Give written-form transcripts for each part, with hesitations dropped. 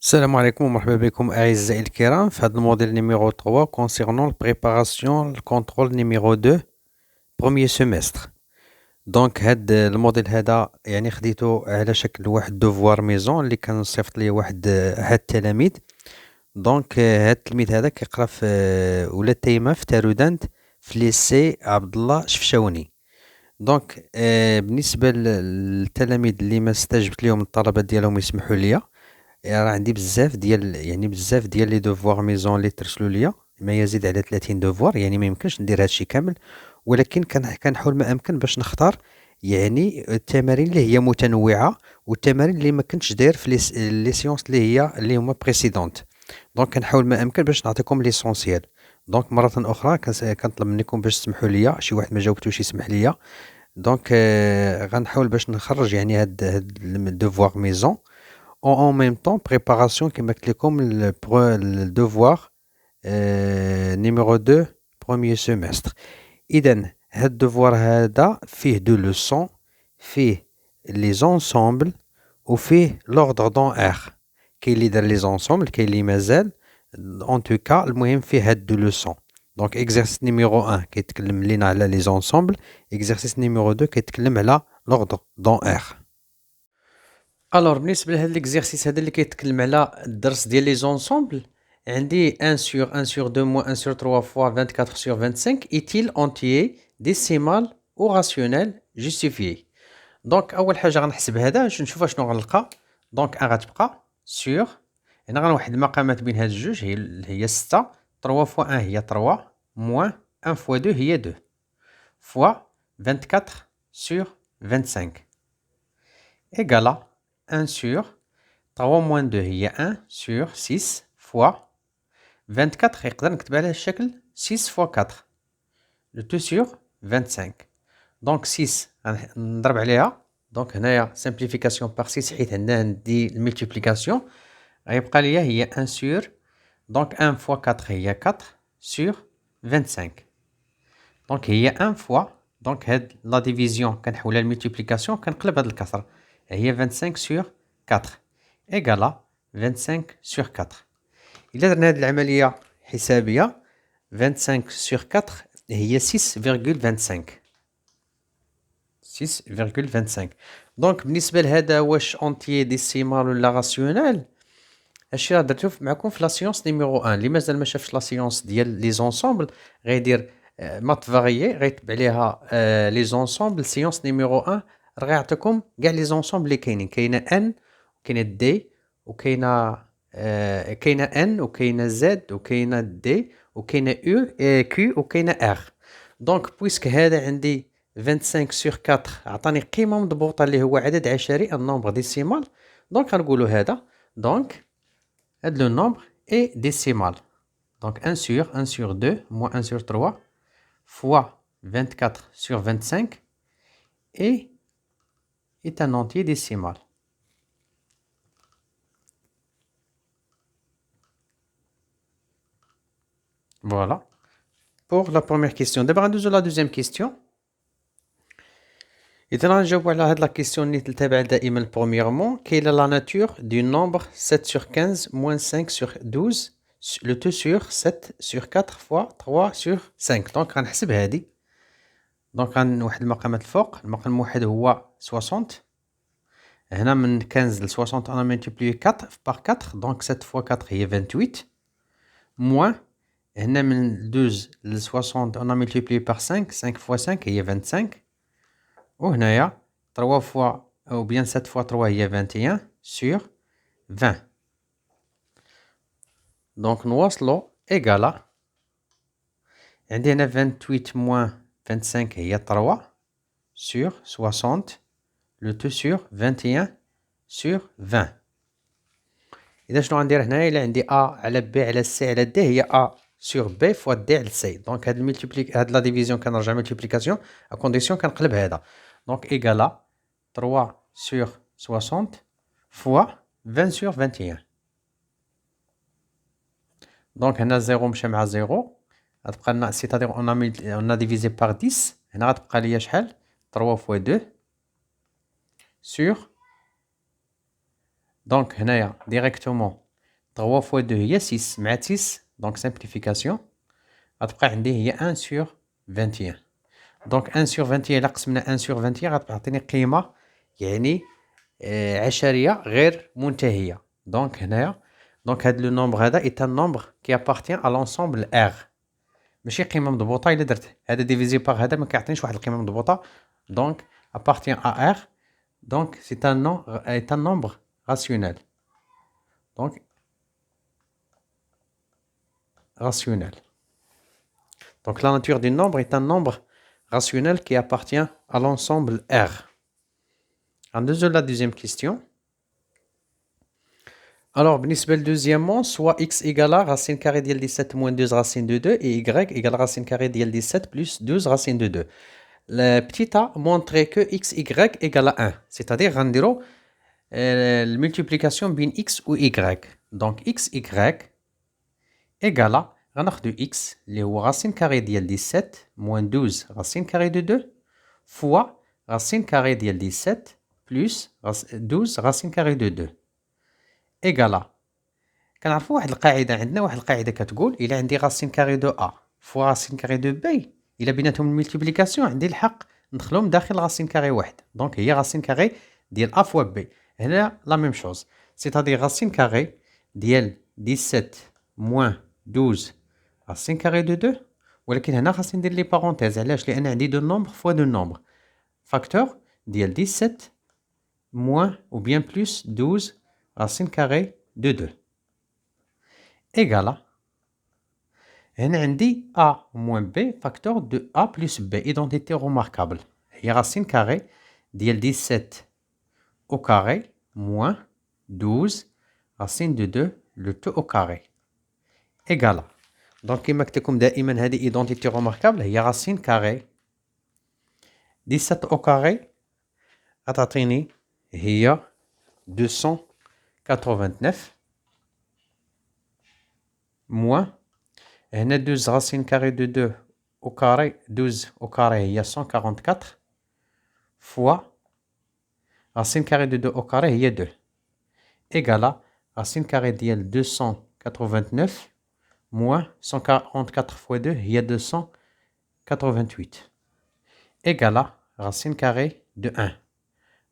السلام عليكم ومرحبا بكم أعزائي الكرام في هذا الموديل نيميرو 3 concernant la préparation le contrôle numéro 2 premier semestre. دونك هاد الموديل هذا يعني خديته على شكل واحد دوفوار ميزون اللي كان صيفط ليه واحد أحد التلاميذ. دونك هاد التلميذ هذا كيقرا في ولا تيمة في تارودانت في ليسي عبد الله شفشاوني. دونك بالنسبة للتلاميذ اللي ما استجبت لهم الطلبات ديالهم يسمحوا لي، راه عندي بزاف ديال لي دوفوار ميزون اللي ترسلوا ليا، ما يزيد على 30 دوفوار، يعني ما يمكنش ندير هادشي كامل، ولكن كنحاول ما امكن باش نختار يعني التمارين اللي هي متنوعه والتمارين اللي ما كنتش داير في لي سيونس اللي هما بريسيدونت. دونك كنحاول ما امكن باش نعطيكم ليسونسيال. دونك مره اخرى كنطلب منكم باش تسمحوا لي، شي واحد ما جاوبتوش يسمح لي. دونك غنحاول باش نخرج يعني هاد الدوفوار ميزون en même temps préparation كما قلت لكم le devoir numéro 2 premier semestre. إذا هاد الدوفوار هذا فيه دو لوسون، فيه لي زونسومبل وفيه لوردر دون ار. كاين اللي دار لي زونسومبل، كاين اللي مازال. ان توكا المهم فيه هاد دو لوسون. دونك اكزرسيس نيميرو 1 كيتكلم لينا على لي زونسومبل، اكزرسيس نيميرو 2 كيتكلم على لوردر دون ار. الوغ بالنسبة لهاد ليكزيرسيس هذا اللي كيتكلم على الدرس ديال لي زونسومبل، عندي 1 sur 1 sur 2 moins 1 sur 3 fois 24 sur 25 est-il entier, décimal ou rationnel justifié. دونك أول حاجة غنحسب هذا باش نشوف شنو غنلقى. دونك غتبقى sur، هنا غنوحد المقامات بين هاد الجوج هي 6، 3 fois 1 هي 3 moins 1 fois 2 هي 2 fois 24 sur 25 égale 1 sur 3 moins 2 هي 1 sur 6 fois 24 يقدر نكتب على الشكل 6 fois 4 le tout sur 25. دونك 6 نضرب عليها، دونك هنايا simplification par 6 حيت هنا ندي الملتيبليكاسيون، غيبقى ليا هي 1 sur، دونك 1 fois 4 هي 4 sur 25. دونك هي 1 fois، دونك هاد لا ديفيزيون كنحولها للملتيبليكاسيون كنقلب هاد الكسر، هي 25 sur 4 égale 25 sur 4. إلا درنا هاد العملية حسابية 25 sur 4 هي 6,25. 6,25. دونك بالنسبة لهذا واش اونتيي ديسيمال ولا راسيونال، هادشي راه درتو معكم في لا سيونس نيميرو 1. اللي مازال ما شافش لا سيونس ديال لي زونسومبل غيدير مات فاريي، غيتبع ليها لي زونسومبل سيونس نيميرو 1، راه غيعطيكم كاع لي زونسومبل اللي كاينين. كاينه ان وكاينه دي وكاينه كاينه ان وكاينه زد وكاينه دي وكاينه او كيو وكاينه ار. دونك بويسك هذا عندي 25 sur 4 عطاني قيمه مضبوطه اللي هو عدد عشري النومبر ديسيمال. دونك غنقولوا هذا، دونك هاد لو نومبر اي ديسيمال. دونك 1 sur 1 sur 2 moins 1 sur 3 fois 24 sur 25 est un entier décimal. Voilà pour la première question. D'abord ندوزو la deuxième question. إذا غنجاوبو على هاد لا كيسيون اللي تتبع دائما. premièrement quelle est la nature du nombre 7 sur 15 moins 5 sur 12 le tout sur 7 sur 4 fois 3 sur 5. دونك غنحسب هادي. دونك غنوحد المقامات الفوق، المقام الموحد هو 60. هنا من 15 ل 60 انا ملتيبلي 4 بار 4، دونك 7 fois 4 هي 28 موان هنا من 12 ل 60 انا ملتيبلي بار 5، 5 fois 5 هي 25، وهنايا 3 fois او بيان 7 fois 3 هي 21 sur 20. دونك نواصلو إيكالا، عندي هنا 28 moins 25 هي 3 sur 60 le tout sur 21 sur 20. إذا شنو غندير هنايا؟ إلا عندي A على B على C على D هي A sur B fois D على C. دونك هاد هاد لا ديفيزيون كنرجع ملتيبليكاسيون ا كونديسيون كنقلب هذا. دونك إيكالا 3 sur 60 fois 20 sur 21. دونك هنا 0 مشى مع 0 غتبقى لنا سيتادير اون ا ديفيزي بار 10. هنا غتبقى ليا شحال؟ 3 fois 2 sur. دونك هنايا ديريكتومون 3 fois 2 هي 6 مع 6 دونك simplification غتبقى عندي هي 1 sur 21 دونك 1 sur 21 إلا قسمنا 1 sur 21 غتعطيني قيمة يعني عشرية غير منتهية دونك هنايا دونك هاد لو نومبر هذا est un nombre qui appartient à l'ensemble R ماشي قيمة مضبوطة إلا درت هذا ديفيزي باغ هذا ما كيعطينيش واحد القيمة مضبوطة دونك appartient à R donc c'est un nombre rationnel donc rationnel. Donc la nature du nombre est un nombre rationnel qui appartient à l'ensemble R. La deuxième question. Alors, deuxièmement, soit x égale à racine carrée de 17 moins 2 racine de 2 et y égale à racine carrée de 17 plus 12 racine de 2. Le petit a montré que x, y égale à 1. C'est-à-dire, on la multiplication bin x ou y. Donc, x, y égale à غناخدو x اللي هو racine carrée ديال 17 moins 12 racine carrée de 2 fois racine carrée ديال 17 plus 12 racine carrée de 2 égale كنعرفوا واحد القاعده عندنا واحد القاعده كتقول الا عندي racine carrée de a fois racine carrée de b الا بيناتهم الملتيبليكاسيون عندي الحق ندخلهم داخل racine carrée واحد دونك هي racine carrée ديال a fois b هنا la même chose c'est-à-dire racine carrée ديال 17 moins 12 racine carrée de 2 ولكن هنا خاصني ندير لي بارونتيز علاش لان عندي دو نومبر فوا دو نومبر فاكتور ديال 17 moins ou bien plus 12 racine carrée de 2 égale هنا عندي a moins b facteur de a plus b identité remarquable هي racine carrée ديال 17 au carré moins 12 racine de 2 le tout au carré égale donc كما قلت لكم دائما هذه identité remarquable هي racine carrée 17 au carré غتعطيني هي 289 moins هنا 12 racine carrée de 2 au carré 12 au carré هي 144 fois racine carrée de 2 au carré هي 2 égale racine carrée ديال 289 moins 144 fois 2 هي 288 égale racine carrée de 1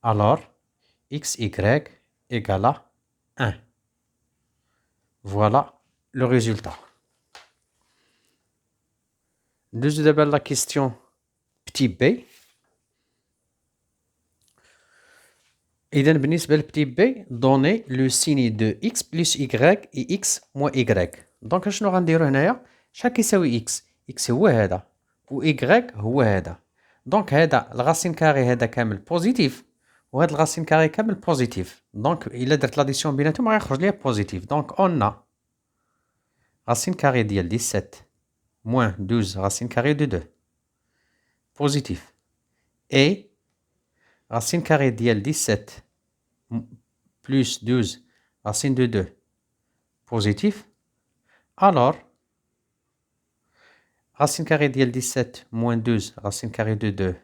alors x, y égale à 1. Voilà le résultat. Deuxième la question petit b. إذا بالنسبة لبتي b, donnez le signe de x plus y et x moins y. Donc شنو غنديرو هنايا؟ شحال كيساوي x؟ x هو هذا و y هو هذا. دونك هذا الغاسين كاري هذا كامل بوزيتيف وهاد الغاسين كاري كامل بوزيتيف دونك الا درت لاديسيون بيناتهم غيخرج ليا بوزيتيف دونك اون غاسين كاري ديال 17 موان 12 غاسين كاري دو 2 بوزيتيف اي غاسين كاري ديال 17 بلس 12 غاسين دو 2 بوزيتيف الور غاسين كاري ديال 17 موان 12 غاسين كاري دو 2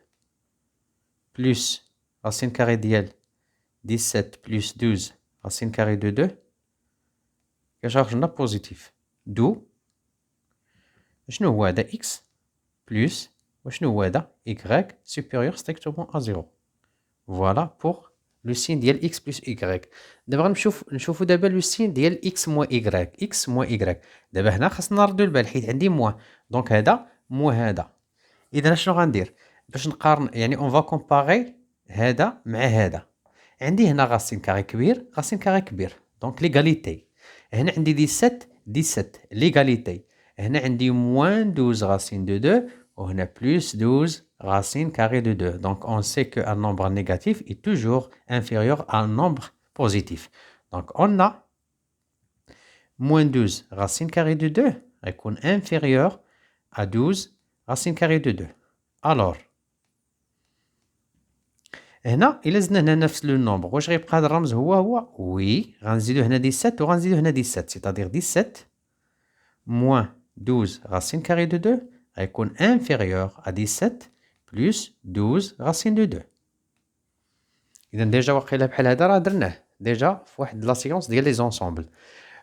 بلس racine carrée ديال 17 plus 12 racine carrée de 2 كيخرج لنا بوزيتيف دو شنو هو هذا x plus وشنو هو هذا y supérieur strictement à 0 voilà pour le signe ديال x plus y دابا نشوفوا دابا لو سين ديال x moins y دابا هنا خاصنا نردو البال حيت عندي موان دونك هذا مو هذا اذا شنو غندير باش نقارن يعني اون فا كومباري هذا مع هذا عندي هنا غاسين كاري كبير غاسين كاري كبير دونك ليغاليتي هنا عندي 17 ليغاليتي هنا عندي موان 12 غاسين دو 2 وهنا بلس 12 غاسين كاري دو 2 دونك اون سي كو ان نومبر نيجاتيف est toujours inférieur à un nombre positif donc on a moins 12 racine carrée de 2 غيكون inférieur à 12 racine carrée de 2 alors هنا الا زدنا هنا نفس لو نومبر واش غيبقى هذا الرمز هو وي غنزيدو هنا 17 وغنزيدو هنا 17 c'est-à-dire 17 moins 12 racine carrée de 2 غيكون inférieur à 17 plus 12 racine de 2 اذا ديجا واقيلا بحال هذا راه درناه ديجا في واحد لا سيونس ديال لي زونسومبل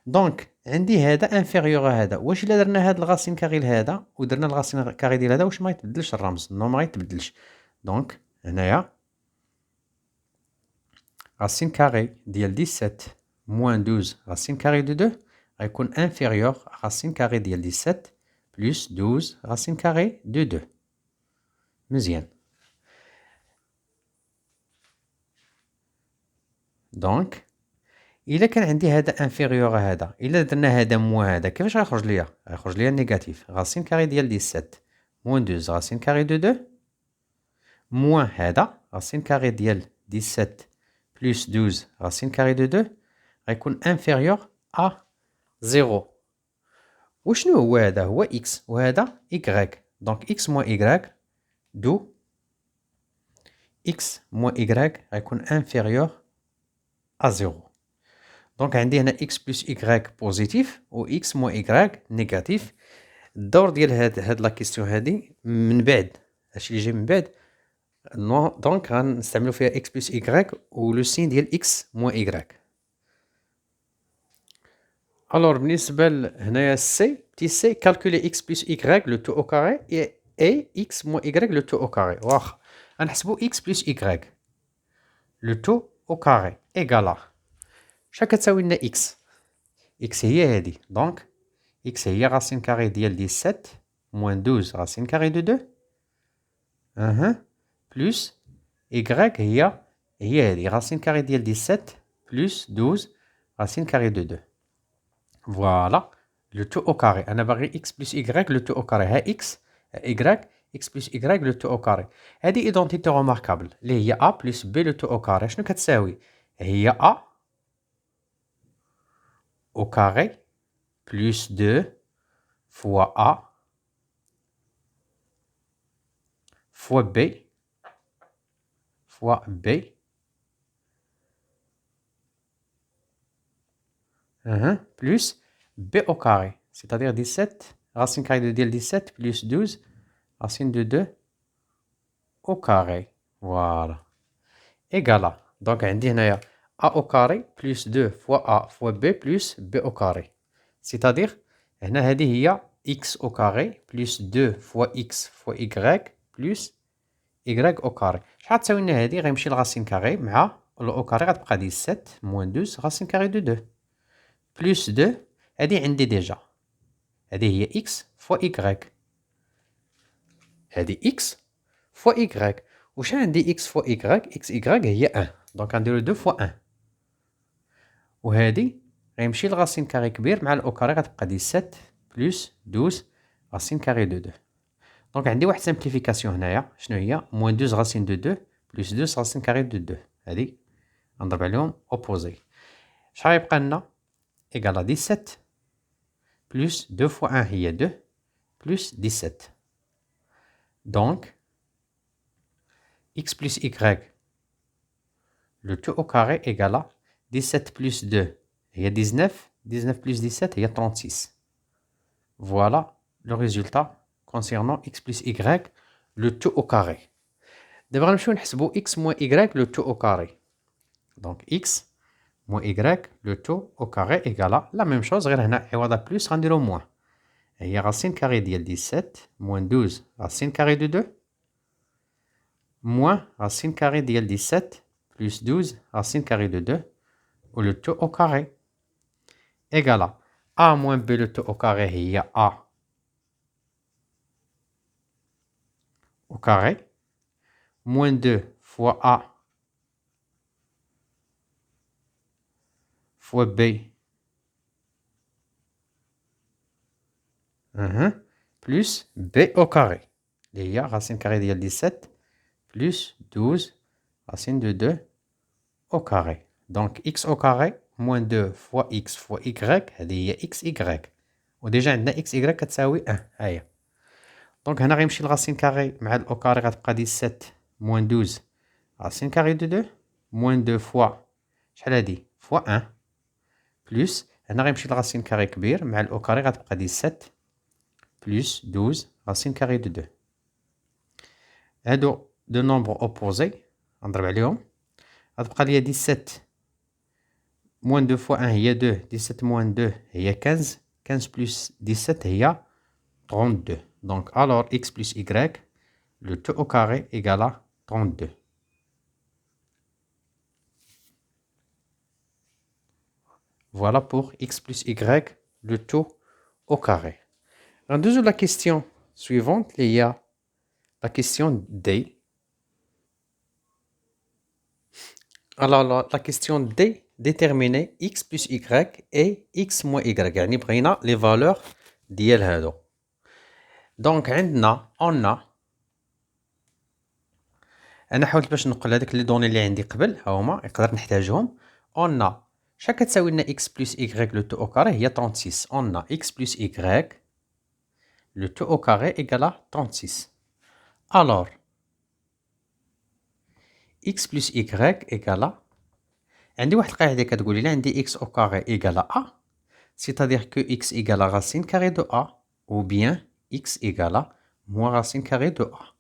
دونك عندي هذا انفيريور هذا. واش الا درنا هاد الغاسين كاري لهذا ودرنا الغاسين كاري ديال هذا واش ما يتبدلش الرمز؟ نو ما يتبدلش. دونك هنايا غاسين كاري ديال 17 موان 12 غاسين كاري دو 2 غيكون انفيريور غاسين كاري ديال 17 بلس 12 غاسين كاري دو 2. مزيان. دونك الا كان عندي هذا انفيريور هذا، الا درنا هذا موان هذا كيفاش غيخرج ليا؟ غيخرج ليا نيجاتيف غاسين كاري ديال 17 موان 12 غاسين كاري دو 2 موان هذا غاسين كاري ديال 17 بلس 12 غاسين كاري دو 2 غيكون انفيريور ا 0. وشنو هو هذا؟ هو اكس وهذا يكغيك. دونك اكس موان يكغيك دو اكس موان يكغيك غيكون انفيريور ا 0. دونك عندي هنا x بلس y بوزيتيف و x موان y نيجاتيف. الدور ديال هاد لا كيستيون هادي من بعد هادشي اللي جاي من بعد دونك غنستعملو فيها x بلس y و لو سين ديال x موان y. الوغ بالنسبة هنايا سي بتي سي كالكولي x بلس y لو تو او كاري اي x موان y لو تو او كاري. واخا غنحسبو x بلس y لو تو او كاري ايكالا شحال كتساوي لنا x؟ x هي هادي. دونك x هي غاسين كاري ديال 17 موان 12 غاسين كاري دو 2 بلس y هي هادي غاسين كاري ديال 17 بلس 12 غاسين كاري دو 2. فوالا لو تو او كاري. انا باغي x بلس y لو تو او كاري. ها x y x بلس y لو تو او كاري. هادي ايدونتيتي روماركابل اللي هي a بلس b لو تو او كاري. شنو كتساوي؟ هي a au carré plus 2 fois A fois B fois B plus B au carré, c'est-à-dire 17 racine carrée de 17 plus 12 racine de 2 au carré. Voilà. Égal à. Donc, on dit A au carré plus 2 fois A fois B plus B au carré. C'est-à-dire, on a dit x au carré plus 2 fois x fois y plus y au carré. شحال تساوي لنا هادي؟ غيمشي لغاسين كاري مع الاو كاري غتبقى 17 موان 12 غاسين كاري دو 2 بلس 2 هادي عندي ديجا. هادي هي x فوا y. هادي x فوا y. وشحال عندي x فوا y؟ x y هي 1. دونك غنديرو 2 فوا 1. وهادي غيمشي لغاسين كاري كبير مع الاو كاري غتبقى 17 بلس 12 غاسين كاري دو 2. دونك عندي واحد سامبليفيكاسيون هنايا. شنو هي؟ موان 12 غاسين دو 2 بلس 2 غاسين كاري دو 2. هادي غنضرب عليهم اوبوزي. شحال غيبقى لنا؟ ايكالا 17 بلس 2 فوا 1 هي 2 بلس 17. دونك x plus y le tout au carré égale à 17 plus 2 هي 19 19 plus 17 هي 36. Voilà le résultat concernant x plus y le tout au carré. دابا غنمشيو نحسبو x moins y le tout au carré. Donc x moins y le tout au carré égale à la même chose غير هنا عوض بلس غنديرو موان. هي racine carrée ديال 17 moins 12 racine carrée de 2 moins racine carrée ديال 17 plus 12 racine carrée de 2 ou le tout au carré égale à a moins b le tout au carré هي a au carré moins 2 fois a fois b plus b au carré. Il y a racine carrée de 17 plus 12 racine de 2 au carré. Donc x au carré moins 2 fois x fois y هذه هي xy. وديجا عندنا xy كتساوي 1 ها هي. دونك هنا غيمشي الراسين كاري مع الاو كاري غتبقى 17 موان 12 راسين كاري دو 2 موان 2 فوا شحال هادي فوا 1 بلس هنا غيمشي الراسين كاري كبير مع الاو كاري غتبقى 17 بلس 12 racine carrée de 2. هادو دو نومبر اوبوزي غنضرب عليهم غتبقى ليا 17 moins 2 fois 1 هي 2 17 moins 2 هي 15 15 plus 17 هي 32 donc alors x plus y le tout au carré égale à 32. Voilà pour x plus y le tout au carré. En dessous de la question suivante, il y a la question D. Alors la question D, déterminer x plus y et x moins y. يعني بغينا les valeurs ديال هادو. Donc on a انا حاولت باش نقل هذاك لي دوني اللي عندي قبل ها هما نقدر نحتاجهم. on a شحال كتساوي لنا x plus y le tout au carré هي 36. on a x plus y le tout au carré égale à 36. alors x plus y égale à عندي واحد القاعده كتقول لي عندي x au carré égale à a, c'est-à-dire que x égale à racine carrée de a ou bien x égale à moins racine carrée de a.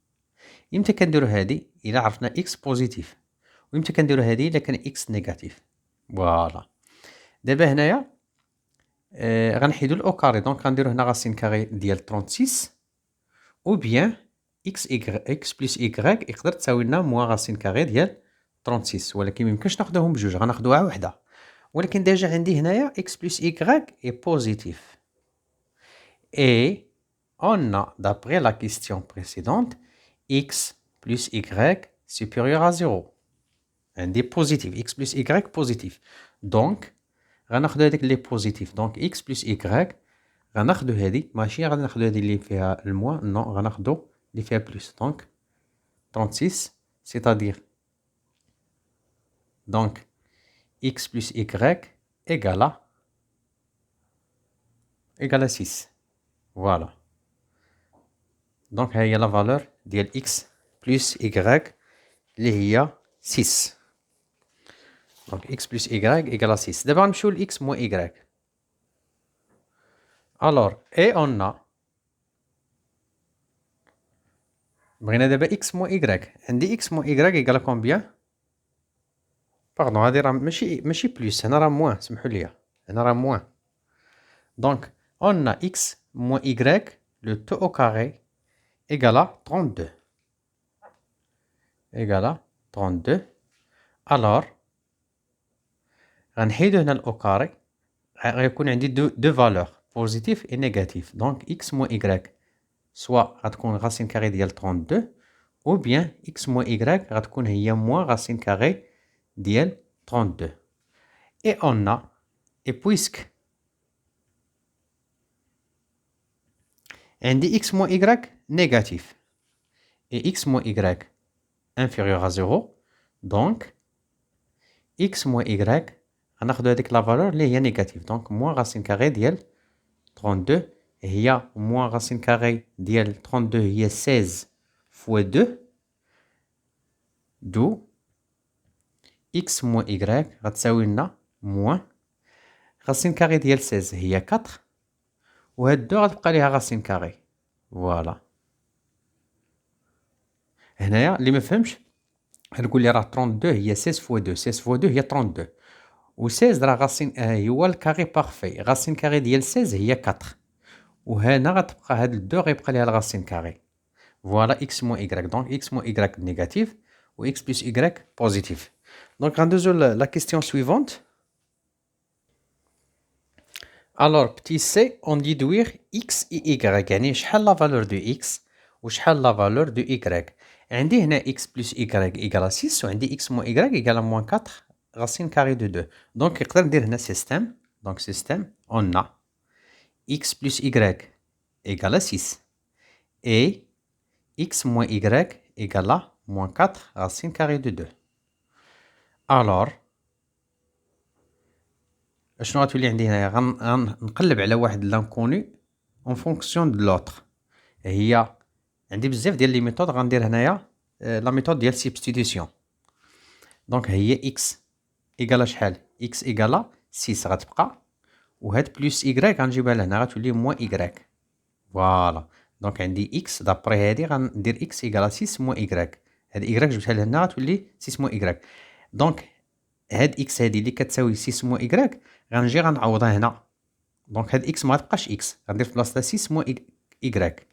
يمتى كنديرو هادي الا عرفنا x بوزيتيف ويمتى كنديرو هادي الا كان x نيجاتيف. فوالا دابا هنايا غنحيدو الاو كاري دونك غنديرو هنا راسين كاري ديال 36 او بيان x بلس y يقدر تساوي لنا موان راسين كاري ديال 36 ولكن ميمكنش ناخدوهم بجوج غناخدوها وحده ولكن ديجا عندي هنايا x بلس y est positif et on a d'après la question précédente x plus y supérieur à 0 عندي positif x plus y positif donc غناخدو هذيك اللي بوزيتيف دونك x بلس y غناخدو هادي ماشي غادي ناخدو هادي اللي فيها الموان نو غناخدو اللي فيها بلس دونك 36 c'est-à-dire donc x plus y égale à 6 voilà donc هي la valeur ديال x plus y اللي هي 6 donc x plus y égale à 6 دابا غنمشيو ل x moins y. alors et on a بغينا دابا x moins y عندي x moins y égale combien باردون هادي راه ماشي بلس هنا راه موان سمحوا لي هنا راه موان دونك on a x moins y le tout au carré égale à 32 égale à 32 alors غنحيدو هنا الاو كاري غيكون عندي دو فالور بوزيتيف et négatif donc x moins y soit غتكون راسين كاري ديال 32 ou bien x moins y غتكون هي موان راسين كاري ديال 32 et on a et puisque عندي x moins y négatif et x moins y inférieur à 0 donc x moins y غناخدو هذيك لا فالور اللي هي نيجاتيف دونك موان راسين كاري ديال 32 هي موان راسين كاري ديال 32 هي 16 fois 2 دو x moins y غتساوي لنا موان راسين كاري ديال 16 هي 4 وهاد 2 غتبقى ليها راسين كاري فوالا. هنايا اللي ما فهمش غنقول لي راه 32 هي 16 fois 2 16 fois 2 هي 32 و 16 راه راسين هو الكاري بارفي راسين كاري ديال 16 هي 4 وهنا غتبقى هاد 2 غيبقى ليها الراسين كاري فوالا x moins y دونك x moins y négatif و x plus y positif. Donc غندوزو la question suivante. Alors petit c on déduire x et y يعني شحال la valeur de x و شحال la valeur de y. عندي هنا x plus y égale 6 و عندي x moins y égale moins 4 racine carrée de 2 donc نقدر ندير هنا système donc système on a x plus y égale 6 et x moins y égale moins 4 racine carrée de 2. alors شنو غتولي عندي هنايا غنقلب على واحد لانكوني اون فونكسيون دو لوطر هي عندي بزاف ديال لي ميثود غندير هنايا لا ميثود ديال سبستيتيسيون دونك هي اكس ايكالا شحال اكس ايكالا 6 غتبقى وهاد بلس ايكغيك غنجيبها لهنا غتولي موان ايكغيك فوالا دونك عندي اكس دابري هادي غندير اكس ايكالا 6 موان ايكغيك هاد ايكغيك جبتها لهنا غتولي 6 موان ايكغيك دونك هاد إكس هادي اللي كتساوي 6 موان إكغاك غنجي غنعوضها هنا. دونك هاد إكس مغتبقاش إكس، غندير في بلاصتها 6 موان إكغاك.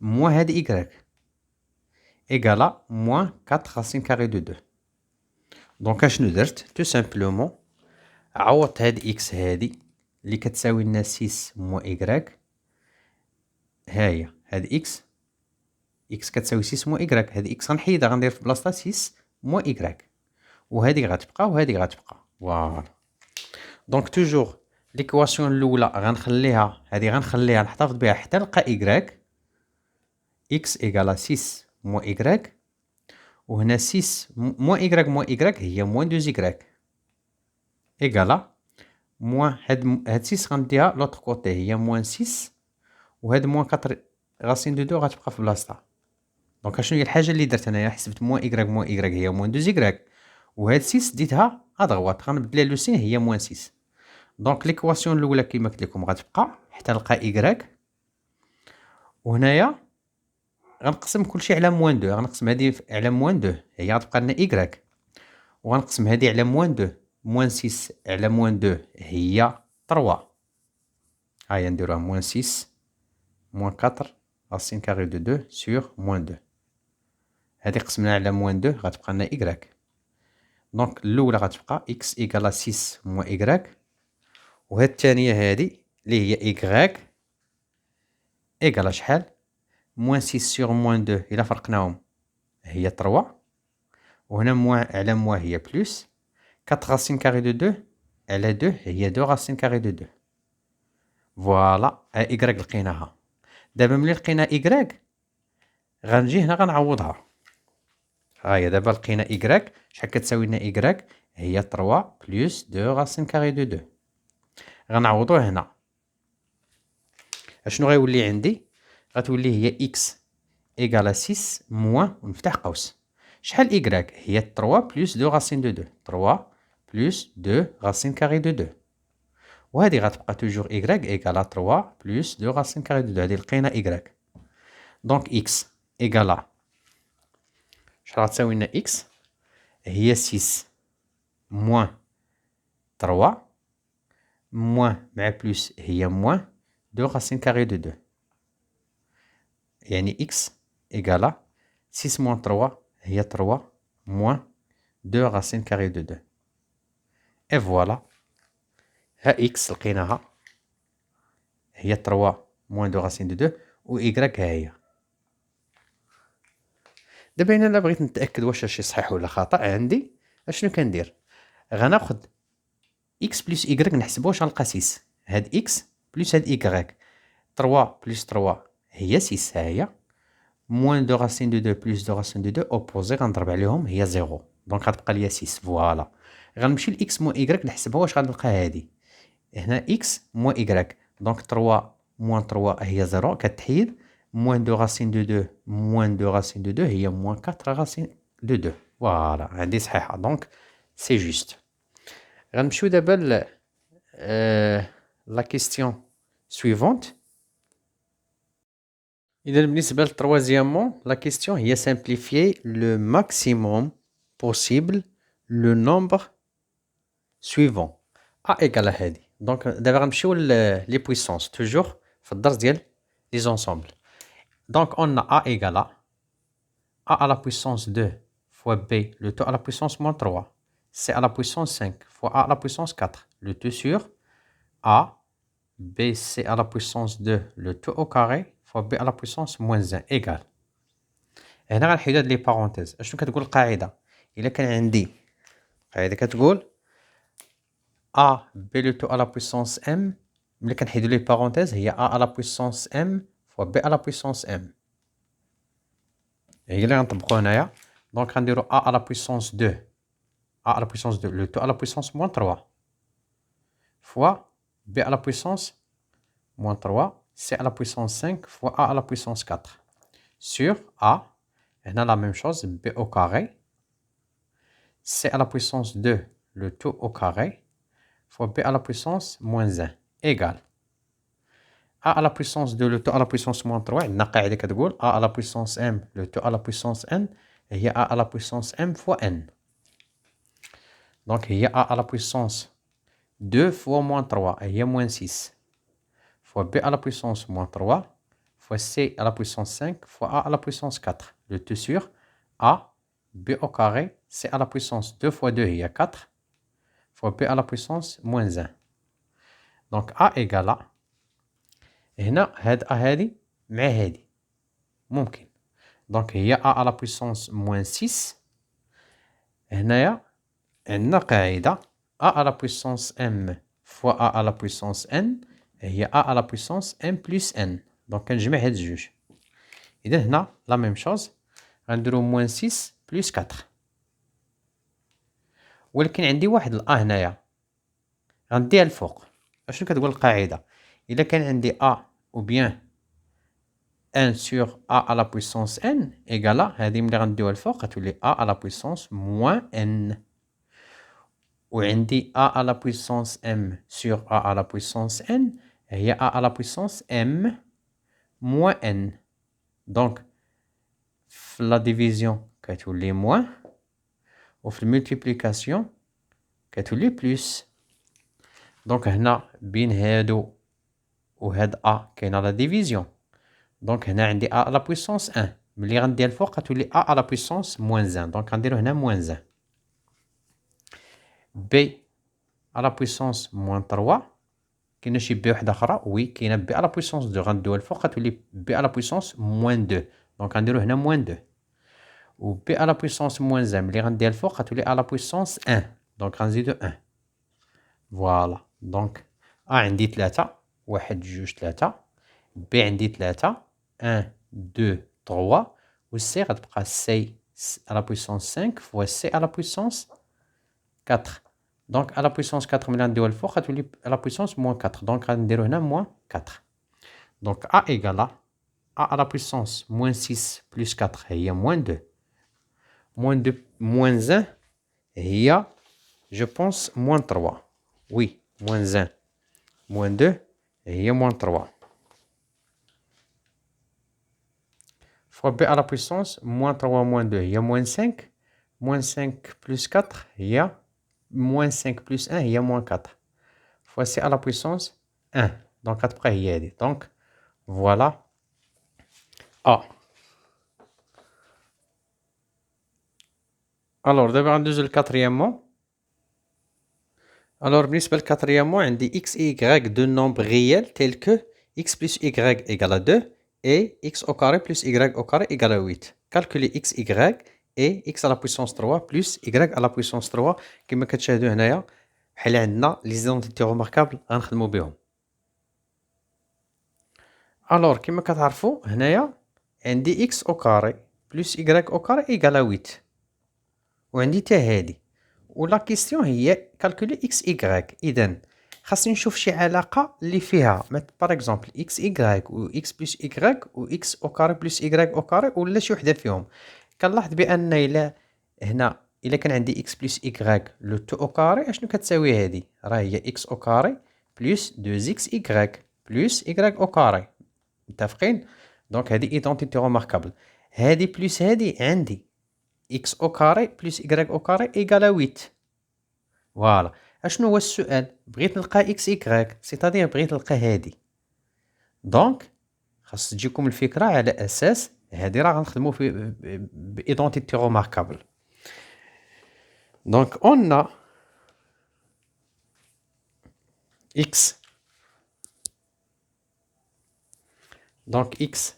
موان هاد إكغاك إيكالا موان 4 راسين كاري دو 2. دونك اشنو درت؟ تو سامبلومون عوضت هاد إكس هادي اللي كتساوي لنا 6 موان إكغاك. هاهي هاد إكس كتساوي 6 موان إكغاك، هاد إكس غنحيدها غندير في بلاصتها 6 موان إكغاك، وهادي غتبقى وهادي غتبقى. فوالا. دونك توجور ليكواسيون الأولى غنخليها، هادي غنخليها نحتفظ بها حتى نلقى إكغاك. إكس إيكالا 6 موان إكغاك، وهنا 6 موان إكغاك هي موان 2 إكغاك إيكالا موان هاد 6 غنديها لوطخ كوتي هي موان 6، وهاد موان 4 راسين دو 2 غتبقى في بلاصتها. دونك اشنو هي الحاجة اللي درت انايا؟ حسبت موان إكغاك هي موان 2 إكغاك، وهاد 6 ديتها ادغوات غنبدلها لو سين هي موان 6. دونك ليكواسيون الاولى كيما قلت لكم غتبقى حتى نلقى إكغاك، وهنايا غنقسم كلشي على موان 2. غنقسم هادي على موان 2 هي غتبقى لنا إكغاك، وغنقسم هادي على موان 2. موان 6 على موان 2 هي 3. هيا نديروها موان 6 موان 4 راسين كاري دو 2 سور موان 2. هادي قسمنا على موان 2 غتبقى لنا إكغاك. دونك الأولى غتبقى إكس إيكالا 6 موان إكغاك، وهاد الثانية هادي اللي هي إكغاك إيكالا شحال؟ موان 6 سور موان 2 إلا فرقناهم هي 3، وهنا موان على موان هي بلوس 4 راسين كاري دو 2 على 2 هي 2 راسين كاري دو 2. فوالا إكغاك لقيناها. دابا ملي لقينا إكغاك غنجي هنا غنعوضها. هاهي دابا لقينا إكغاك شحال كتساوي لنا إكغاك هي 3 بلوس 2 راسين كاري دو 2. غنعوضوه هنا. اشنو غيولي عندي؟ غتولي هي إكس إيكالا 6 موان ونفتح قوس شحال إكغاك هي 3 بلوس 2 راسين دو 2. 3 بلوس 2 راسين كاري دو 2، وهادي غتبقى توجور إكغاك إيكالا 3 بلوس 2 راسين كاري دو 2. هادي لقينا إكغاك. دونك إكس إيكالا شحال غتساوي لنا إكس هي 6 موان 3 موان مع بلوس هي موان 2 راسين كاري دو 2. يعني إكس إيكالا 6 موان 3 هي 3 موان 2 راسين كاري دو 2. إي فوالا ها إكس لقيناها هي 3 موان 2 راسين دو 2، و إكغاك ها هي. دابا هنا الا بغيت نتأكد واش هادشي صحيح ولا خطأ عندي اشنو كندير؟ غناخد إكس بلس إكغاك نحسبو واش غنلقى 6. هاد إكس بلس هاد إكغاك 3 بلس 3 هي 6 ها هي، موان 2 راسين دو 2 بلس 2 راسين دو 2 أوبوزي غنضرب عليهم هي 0. دونك غتبقى ليا 6. فوالا غنمشي لإكس موان إكغاك نحسبها واش غنلقى هادي. هنا إكس موان إكغاك دونك 3 موان 3 هي 0 كتحيد، موان 2 راسين دو 2 موان 2 راسين دو 2 هي موان 4 راسين دو 2. فوالا عندي صحيحة. دونك سي جوست. غنمشيو دابا ل لا كيستيون سويفونت. إذا بالنسبة للتروازيامون لا كيستيون هي simplifier le maximum possible le nombre suivant A égale هادي. دونك دابا غنمشيو لي بويسونس توجور في الدرس ديال لي زونسومبل. دونك on a A égale A à la puissance 2 fois B le tout à la puissance moins 3, C à la puissance 5 fois A à la puissance 4, le tout sur A, B, C à la puissance 2 le tout au carré fois B à la puissance moins 1 égale. هنا غنحيدو هاد لي بارونتيز. اشنو كتقول القاعدة؟ إلا كان عندي قاعدة كتقول A B le tout à la puissance M، ملي كنحيدو لي بارونتيز هي A à la puissance M fois B à la puissance M. هي اللي غنطبقو هنايا. دونك غنديرو A à la puissance 2 A à la puissance 2 le tout à la puissance moins 3 fois B à la puissance moins 3 C à la puissance 5 fois A à la puissance 4 sur A. هنا la même chose B au carré C à la puissance 2 le tout au carré fois B à la puissance moins 1 égale A à la puissance 2 le tout à la puissance moins 3. عندنا قاعدة كتقول A à la puissance M le tout à la puissance N هي A à la puissance M fois N. Donc il y a a à la puissance 2 fois moins 3, il y a moins 6, fois b à la puissance moins 3, fois c à la puissance 5, fois a à la puissance 4. Le tout sur a, b au carré, c à la puissance 2 fois 2, il y a 4, fois b à la puissance moins 1. Donc a égale a. هنا هاد a هادي مع هادي ممكن. Donc هي a à la puissance moins 6. هنايا عندنا قاعدة a à la puissance m fois a à la puissance n هي a à la puissance m plus n. Donc كنجمع هاد الجوج. إذا هنا la même chose غنديرو moins 6 plus 4. ولكن عندي واحد ال a هنايا غنديها الفوق. اشنو كتقول القاعدة؟ إلا كان عندي a ou bien 1 sur a à la puissance n égale a هذه ملي غنديوها الفوق غتولي a à la puissance moins n. وعندي a à la puissance m sur a à la puissance n هي a à la puissance m moins n. Donc في la division كتولي moins وفي المultiplication كتولي plus. Donc هنا بين هادو وهاد a كاينه la division. Donc هنا عندي a à la puissance 1 ملي غندير الفوق غتولي a à la puissance moins 1. Donc غنديرو هنا moins 1. b à la puissance moins 3 كاينه شي b وحده اخرى وي كاينه b à la puissance 2 غنديوها الفوق غتولي b à la puissance moins 2. Donc غنديرو هنا moins 2 و b à la puissance moins 1 ملي غندير الفوق غتولي à la puissance 1. Donc غنزيدو 1. فوالا. دونك a عندي 3 1 2 3 b عندي 3 1 2 3 و c غتبقى c à la puissance 5 fois c à la puissance 4. Donc à la puissance 4 ملي غنديوها الفوق غتولي à la puissance moins 4. Donc غنديرو هنا moins 4. Donc a égale a à la puissance moins 6 plus 4 هي moins 2. Moins 2 moins 1 هي je pense moins 3. Oui, moins 1 moins 2 هي moins 3. Fois b à la puissance moins 3 moins 2 هي moins 5. Moins 5 plus 4 هي moins 5 plus 1 هي moins 4. Fois c à la puissance 1. Donc غتبقى هي هادي. Donc voilà a. Alors دابا غندوزو للكاتريامون. Alors بالنسبة للكاتريامون عندي x et y de nombres réels tels que x plus y égale à 2 et x au carré plus y au carré égale à 8. Calculer x, y et x à la puissance 3 plus y à la puissance 3 كما كتشاهدوا هنايا بحال عندنا لي زيدونتيتي روماركابل غنخدموا بهم. Alors كما كتعرفوا هنايا عندي x au carré plus y au carré égale à 8 وعندي حتى هادي ولا كيستيون هي كالكولي اكس ايكغيك. اذا خاصني نشوف شي علاقه اللي فيها باغ اكزومبل اكس ايكغيك و اكس بلس ايكغيك و اكس او كاري بلس ايكغيك او كاري ولا شي وحده فيهم. كنلاحظ بان الا هنا الا كان عندي اكس بلس ايكغيك لو تو او كاري اشنو كتساوي هادي؟ راه هي اكس او كاري بلس 2 اكس ايكغيك بلس ايكغيك او كاري. متفقين؟ دونك هادي ايدونتيتي روماركابل. هادي بلس هادي عندي x au carré plus y au carré égale à 8. فوالا. اشنو هو السؤال؟ بغيت نلقى x y سيتادير بغيت نلقى هادي. دونك خاص تجيكم الفكره على اساس هادي راه غنخدمو في بايدونتيتي روماركابل. دونك on a x. Donc x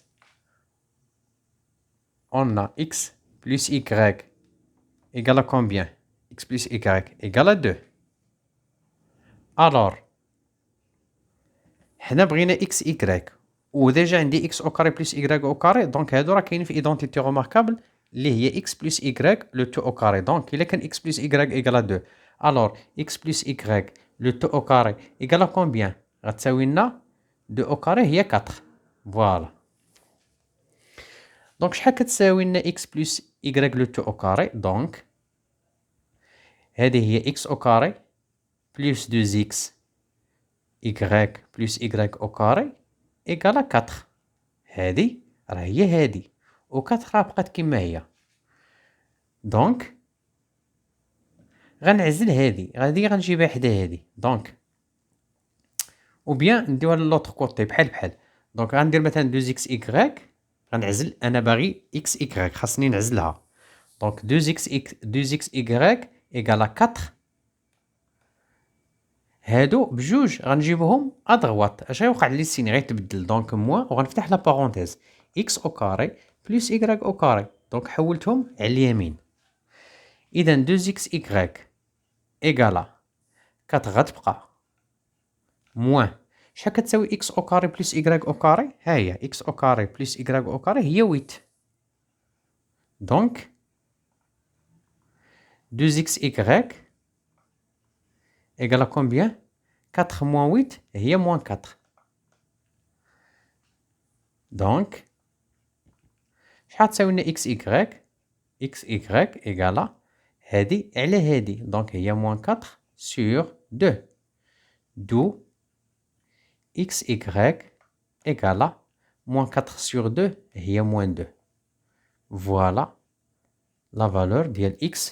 on a x plus y égale à combien? X plus y égale à 2. Alors, حنا بغينا x y وديجا عندي x au carré plus y au carré. دونك هادو راه كاينين في ايدونتيتي روماركابل اللي هي x plus y لو تو au carré. دونك الا كان x plus y égale à 2. Alors x plus y لو تو au carré égale à combien؟ غتساوي لنا 2 au carré هي 4. فوالا. دونك شحال كتساوي لنا x plus y لو تو au carré؟ دونك هذه هي x au carré plus 2x y plus y au carré égale à 4. هذه راه هي هذه و 4 راه بقات كما هي. دونك غنعزل هادي غنجيبها حدا هادي دونك او بيان نديوها للوتر كوتي بحال دونك غندير مثلا 2 اكس y غنعزل انا باغي اكس y خاصني نعزلها دونك 2 اكس y ايكال 4 هادو بجوج غنجيبهم ادغوات اش غيوقع لي السين غيتبدل دونك موان وغنفتح لا بارونتيز اكس او كاري بلس y او كاري دونك حولتهم على اليمين اذا 2 اكس y ايكال 4 غتبقى موان شحال كتساوي اكس او كاري بلس y او كاري ها هي اكس او كاري بلس y او كاري هي 8 دونك 2 اكس y égale à combien 4 moins 8 هي moins 4 دونك شحال تساوي لنا اكس y égale هادي على هادي دونك هي moins 4 sur 2 d'où x y égale moins 4 sur 2 هي moins 2 voilà la valeur ديال x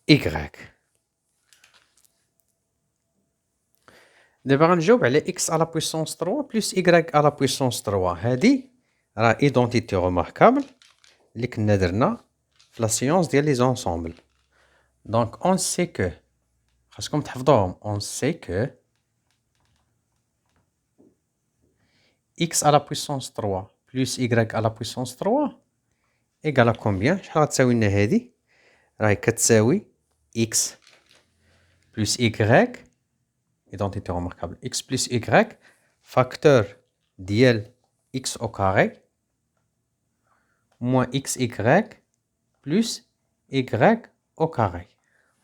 y دابا غنجاوب على x à la puissance 3 plus y à la puissance 3 هادي راه ايدونتيتي روماركابل اللي كنا درنا في لا سيونس ديال لي زونسومبل دونك اون سي كو خاصكم تحفظوهم اون سي كو x à la puissance 3 plus y à la puissance 3 égale à combien شحال غتساوي لنا هادي راهي كتساوي x plus y identité remarquable x plus y facteur ديال x au carré moins xy plus y au carré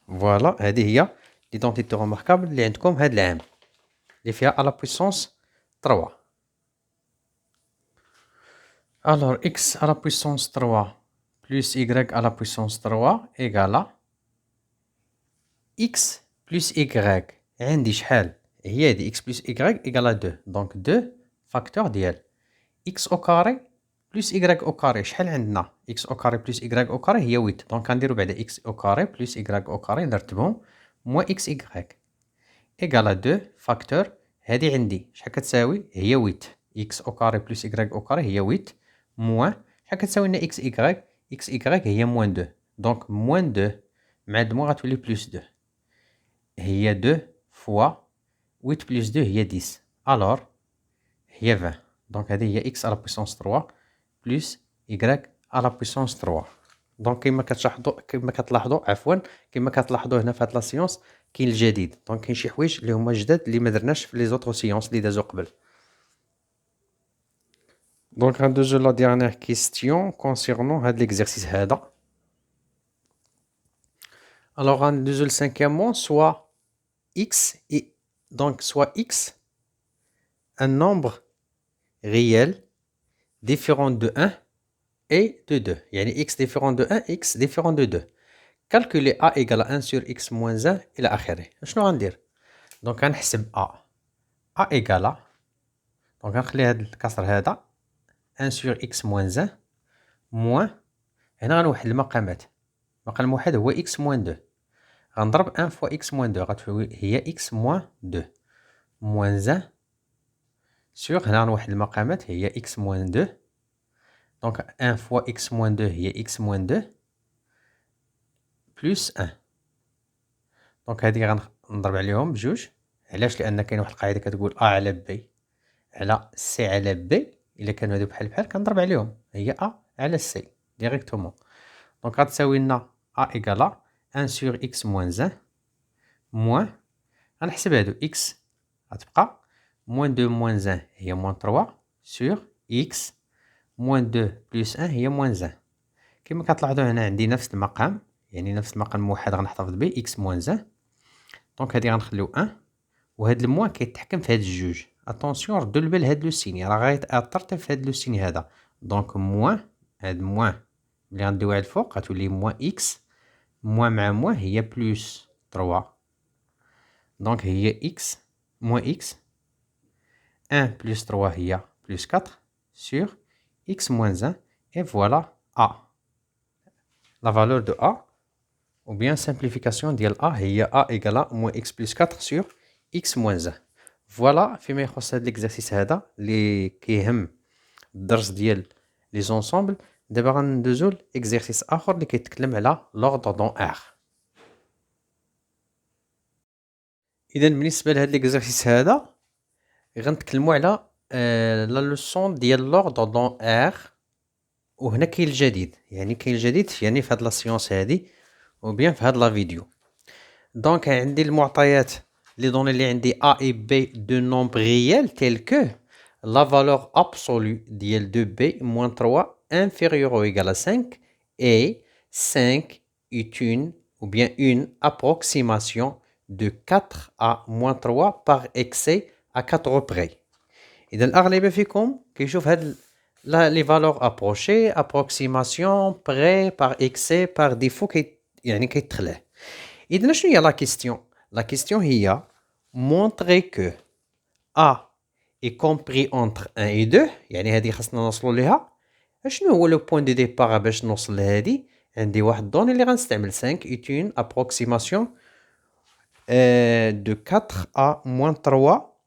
voilà هذه هي l'identité remarquable اللي عندكم هاد العام اللي فيها à la puissance 3 alors x à la puissance 3 plus y à la puissance 3 égale x plus y عندي شحال هي هادي x plus y égale 2 دونك 2 فاكتور ديال x au carré plus y au carré شحال عندنا x au carré plus y au carré هي 8 دونك غنديرو بعدا x au carré plus y au carré نرتبهم moins xy égale 2 فاكتور هادي عندي شحال كتساوي هي 8 x au carré plus y au carré هي 8 moins شحال كتساوي لنا xy هي moins 2 دونك moins 2 مع دموع غتولي plus 2 هي 2 fois 8 plus 2 هي 10 alors هي 20 دونك هذه هي x à la puissance 3 plus y à la puissance 3 دونك كما كتلاحظوا هنا في هاد لا سيونس كاين الجديد دونك كاين شي حوايج اللي هما جداد اللي ما درناش في لي زوطر سيونس اللي دازو قبل دونك غندوزو لا ديرنيير كيستيون كونسيرنون هاد ليكزارسيس هذا alors غندوزو لسانكيامون سوا x et donc soit x un nombre réel différent de 1 et de 2 يعني x différent de 1 x différent de 2 calculer a égale à 1 sur x moins 1 إلى آخره شنو غندير دونك غنحسب a égale دونك غنخلي هاد الكسر هذا 1 sur x moins 1 moins هنا غنوحد المقامات المقام الواحد هو x moins 2 غنضرب 1 fois x moins 2 غتساوي هي x moins 2 moins 1 sur هنا غنوحد المقامات هي x moins 2 دونك 1 fois x moins 2 هي x moins 2 plus 1 دونك هادي غنضرب عليهم بجوج علاش لان كاين واحد القاعده كتقول a على b على c على b الا كانوا هادو بحال كنضرب عليهم هي a على c ديريكتومون دونك غتساوي لنا a égale 1 sur x moins 1 moins غنحسب هادو x غتبقى moins 2 moins 1 هي moins 3 sur x moins 2 plus 1 هي moins 1 كما كتلاحظوا هنا عندي نفس المقام يعني نفس المقام الموحد غنحتفظ به x moins 1 دونك هادي غنخليو 1 وهاد الموان كيتحكم في هاد الجوج اتونسيون ردوا البال هاد لو سين راه غيتاثر في هاد لو سين هذا دونك موان هاد موان ملي غنديوها الفوق غتولي موان x موان مع موان هي بلس 3 دونك هي x موان x 1 plus 3 هي plus 4 sur x moins 1 et voilà a la valeur de a ou bien simplification ديال a هي a égale moins x plus 4 sur x moins 1. فوالا فيما يخص هذا l'exercice هذا اللي كيهم الدرس ديال لي زونسومبل. دابا غندوزو لإكزرسيس اخر اللي كيتكلم على لوردر دون ار. اذا بالنسبه لهذا ليكزارسيس هذا غنتكلموا على لا لوسون ديال لوردر دون ار. وهنا كاين الجديد، يعني كاين الجديد يعني في هاد لا سيونس هادي او بيان في هاد لا فيديو. دونك عندي المعطيات لي دوني اللي عندي a et b de nombres réels tels que la valeur absolue ديال 2b moins 3 inférieur ou égal à 5 et 5 est une ou bien une approximation de 4 à moins 3 par excès à 4 près. إذا الأغلبية فيكم كيشوف هاد les valeurs approchées, approximation, près, par excès, par défaut يعني كيتخلاه. إذا شنو هي la question؟ La question هي montrer que A est compris entre 1 et 2، يعني هذه خاصنا نوصلوا ليها. شنو هو لو بوين دو ديبار باش نوصل لهذه؟ عندي واحد دوني اللي غنستعمل 5 est une approximation de 4 à moins 3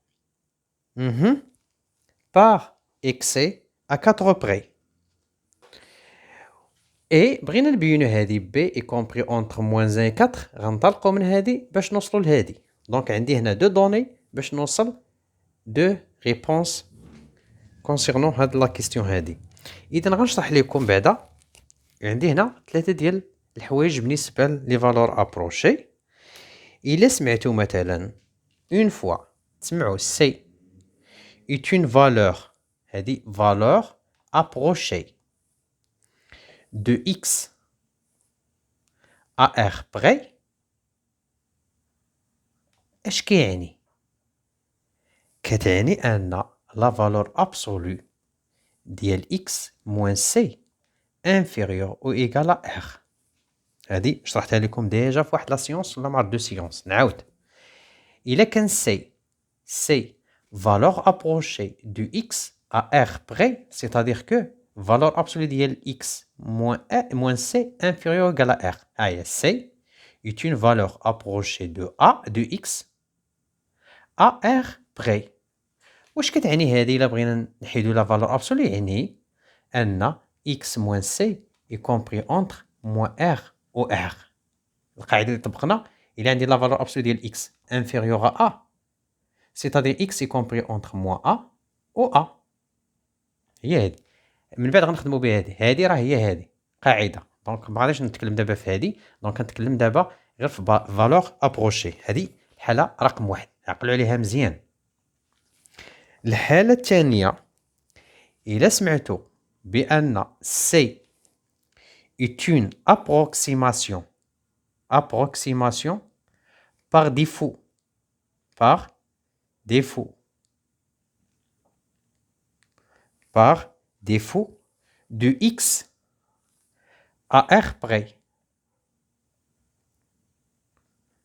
par excès à 4 près. Et بغينا نبينو هذه b est compris entre moins 1 et 4 غنطلقوا من هذه باش نوصلوا لهذه. دونك عندي هنا دو دوني باش نوصل دو ريبونس كونسيرنون هاد لا كيستيون هادي. اذا غنشرح لكم بعدا. عندي هنا ثلاثه ديال الحوايج بالنسبه لي فالور ابروشي. الا سمعتو مثلا اون فوا تسمعوا سي est une valeur، هادي valeur approchée de x à r près. اش كيعني؟ كتعني ان la valeur absolue ديال x moins c inférieur ou égal à r. هادي شرحتها لكم ديجا في واحد لا سيونس ولا مع دو سيونس. نعاود الا كان c valeur approchée de x à r près، c'est-à-dire que valeur absolue ديال x moins c inférieur ou égal à r. هاهي c est une valeur approchée de x à r près. واش كتعني هذه؟ الا بغينا نحيدو لا فالور ابسولي يعني ان x moins c est compris entre moins r و r. القاعده اللي طبقنا الا عندي لا فالور ابسولي ديال x inférieur à a، c'est-à-dire x est compris entre moins a و a. هي هذه من بعد غنخدموا بها. هذه راه هي هذه قاعده. دونك ما غاديش نتكلم دابا في هذه. دونك كنتكلم دابا غير في فالور ابروشي. هذه الحاله رقم 1، عقلوا عليها مزيان. الحالة الثانية إلا سمعتو بأن C est une approximation par défaut de x à r près.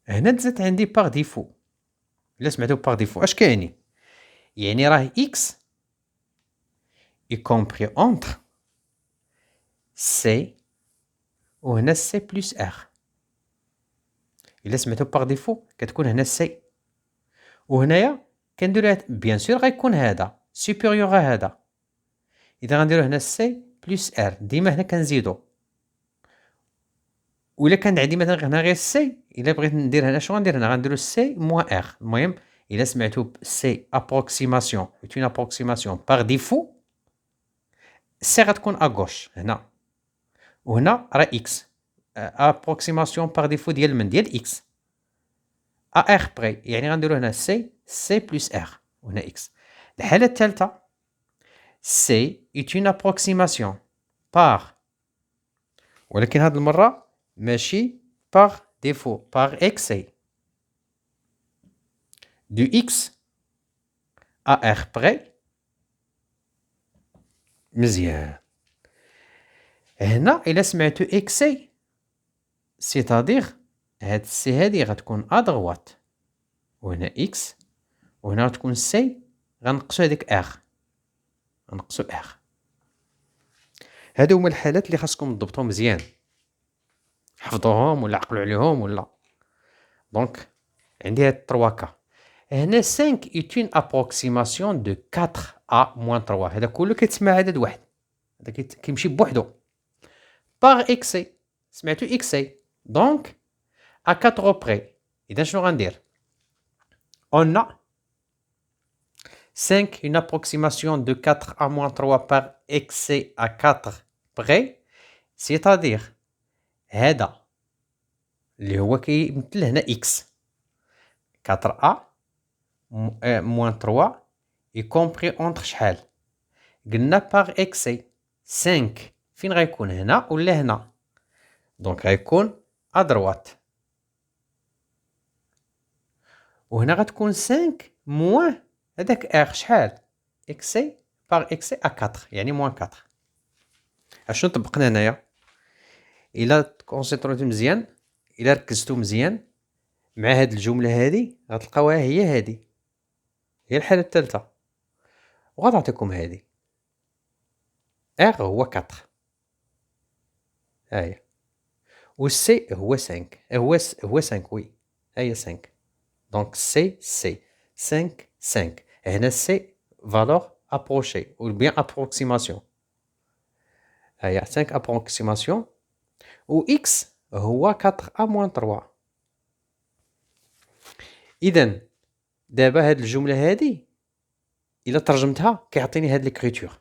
هنا تزاد عندي par défaut. إلا سمعتو par défaut اش كايني؟ يعني راه x est compris entre c وهنا c plus r. إلا سمعتو باغ ديفو كتكون هنا c وهنايا كنديرو بيان سور غيكون هذا سوبيريور على هذا. إذا غنديرو هنا c plus r ديما هنا كنزيدو. وإلا كان عندي مثلا هنا غير c، إلا بغيت ندير هنا شنو غندير هنا؟ غنديرو c moins r. المهم إلا سمعتو c approximation est une approximation par défaut، c غتكون اغوش هنا وهنا راه x approximation par défaut ديال من؟ ديال x à r près، يعني غنديرو هنا c plus r وهنا x. الحالة الثالثة c est une approximation par، ولكن هاد المرة ماشي par défaut، par excès de x à r près. مزيان. هنا إلا سمعتو excès c'est-à-dire هاد السي هادي غتكون ا دغوات وهنا اكس وهنا غتكون سي غنقصو هاديك اغ، غنقصو اغ. هادو هما الحالات اللي خاصكم تضبطو مزيان. حفظوهم ولا عقلوا عليهم ولا. دونك عندي هاد 3 كا. هنا 5 est une approximation de 4a moins 3. هذا كله كيتسمى عدد واحد، هذا كيمشي بوحدو. باغ اكسي، سمعتو اكسي. دونك à 4 près. إذا شنو غندير؟ on a 5 une approximation de 4a moins 3 par excès à 4 près. c'est-à-dire هذا اللي هو كيمثل هنا x 4a moins 3 y compris entre شحال؟ قلنا par excès 5 فين غيكون؟ هنا ولا هنا؟ دونك غيكون à droite. وهنا غتكون 5 موان هذاك ار شحال؟ اكسي باغ اكسي ا 4 يعني موان 4. اشنو طبقنا هنايا؟ الا كونسيطريتو مزيان، الا ركزتو مزيان مع هاد الجمله هادي غتلقاوها هي هادي، هي الحاله الثالثه. وغتعطيكم هادي ار هو 4 هاهي، والسي هو 5 هو 5 وي هاهي 5. دونك سي 5 5. هنا سي فالور ابروشي ou bien approximation. هاهي 5 approximation و x هو 4a moins 3. إذا دابا هاد الجملة هادي إلا ترجمتها كيعطيني هاد ليكريتور.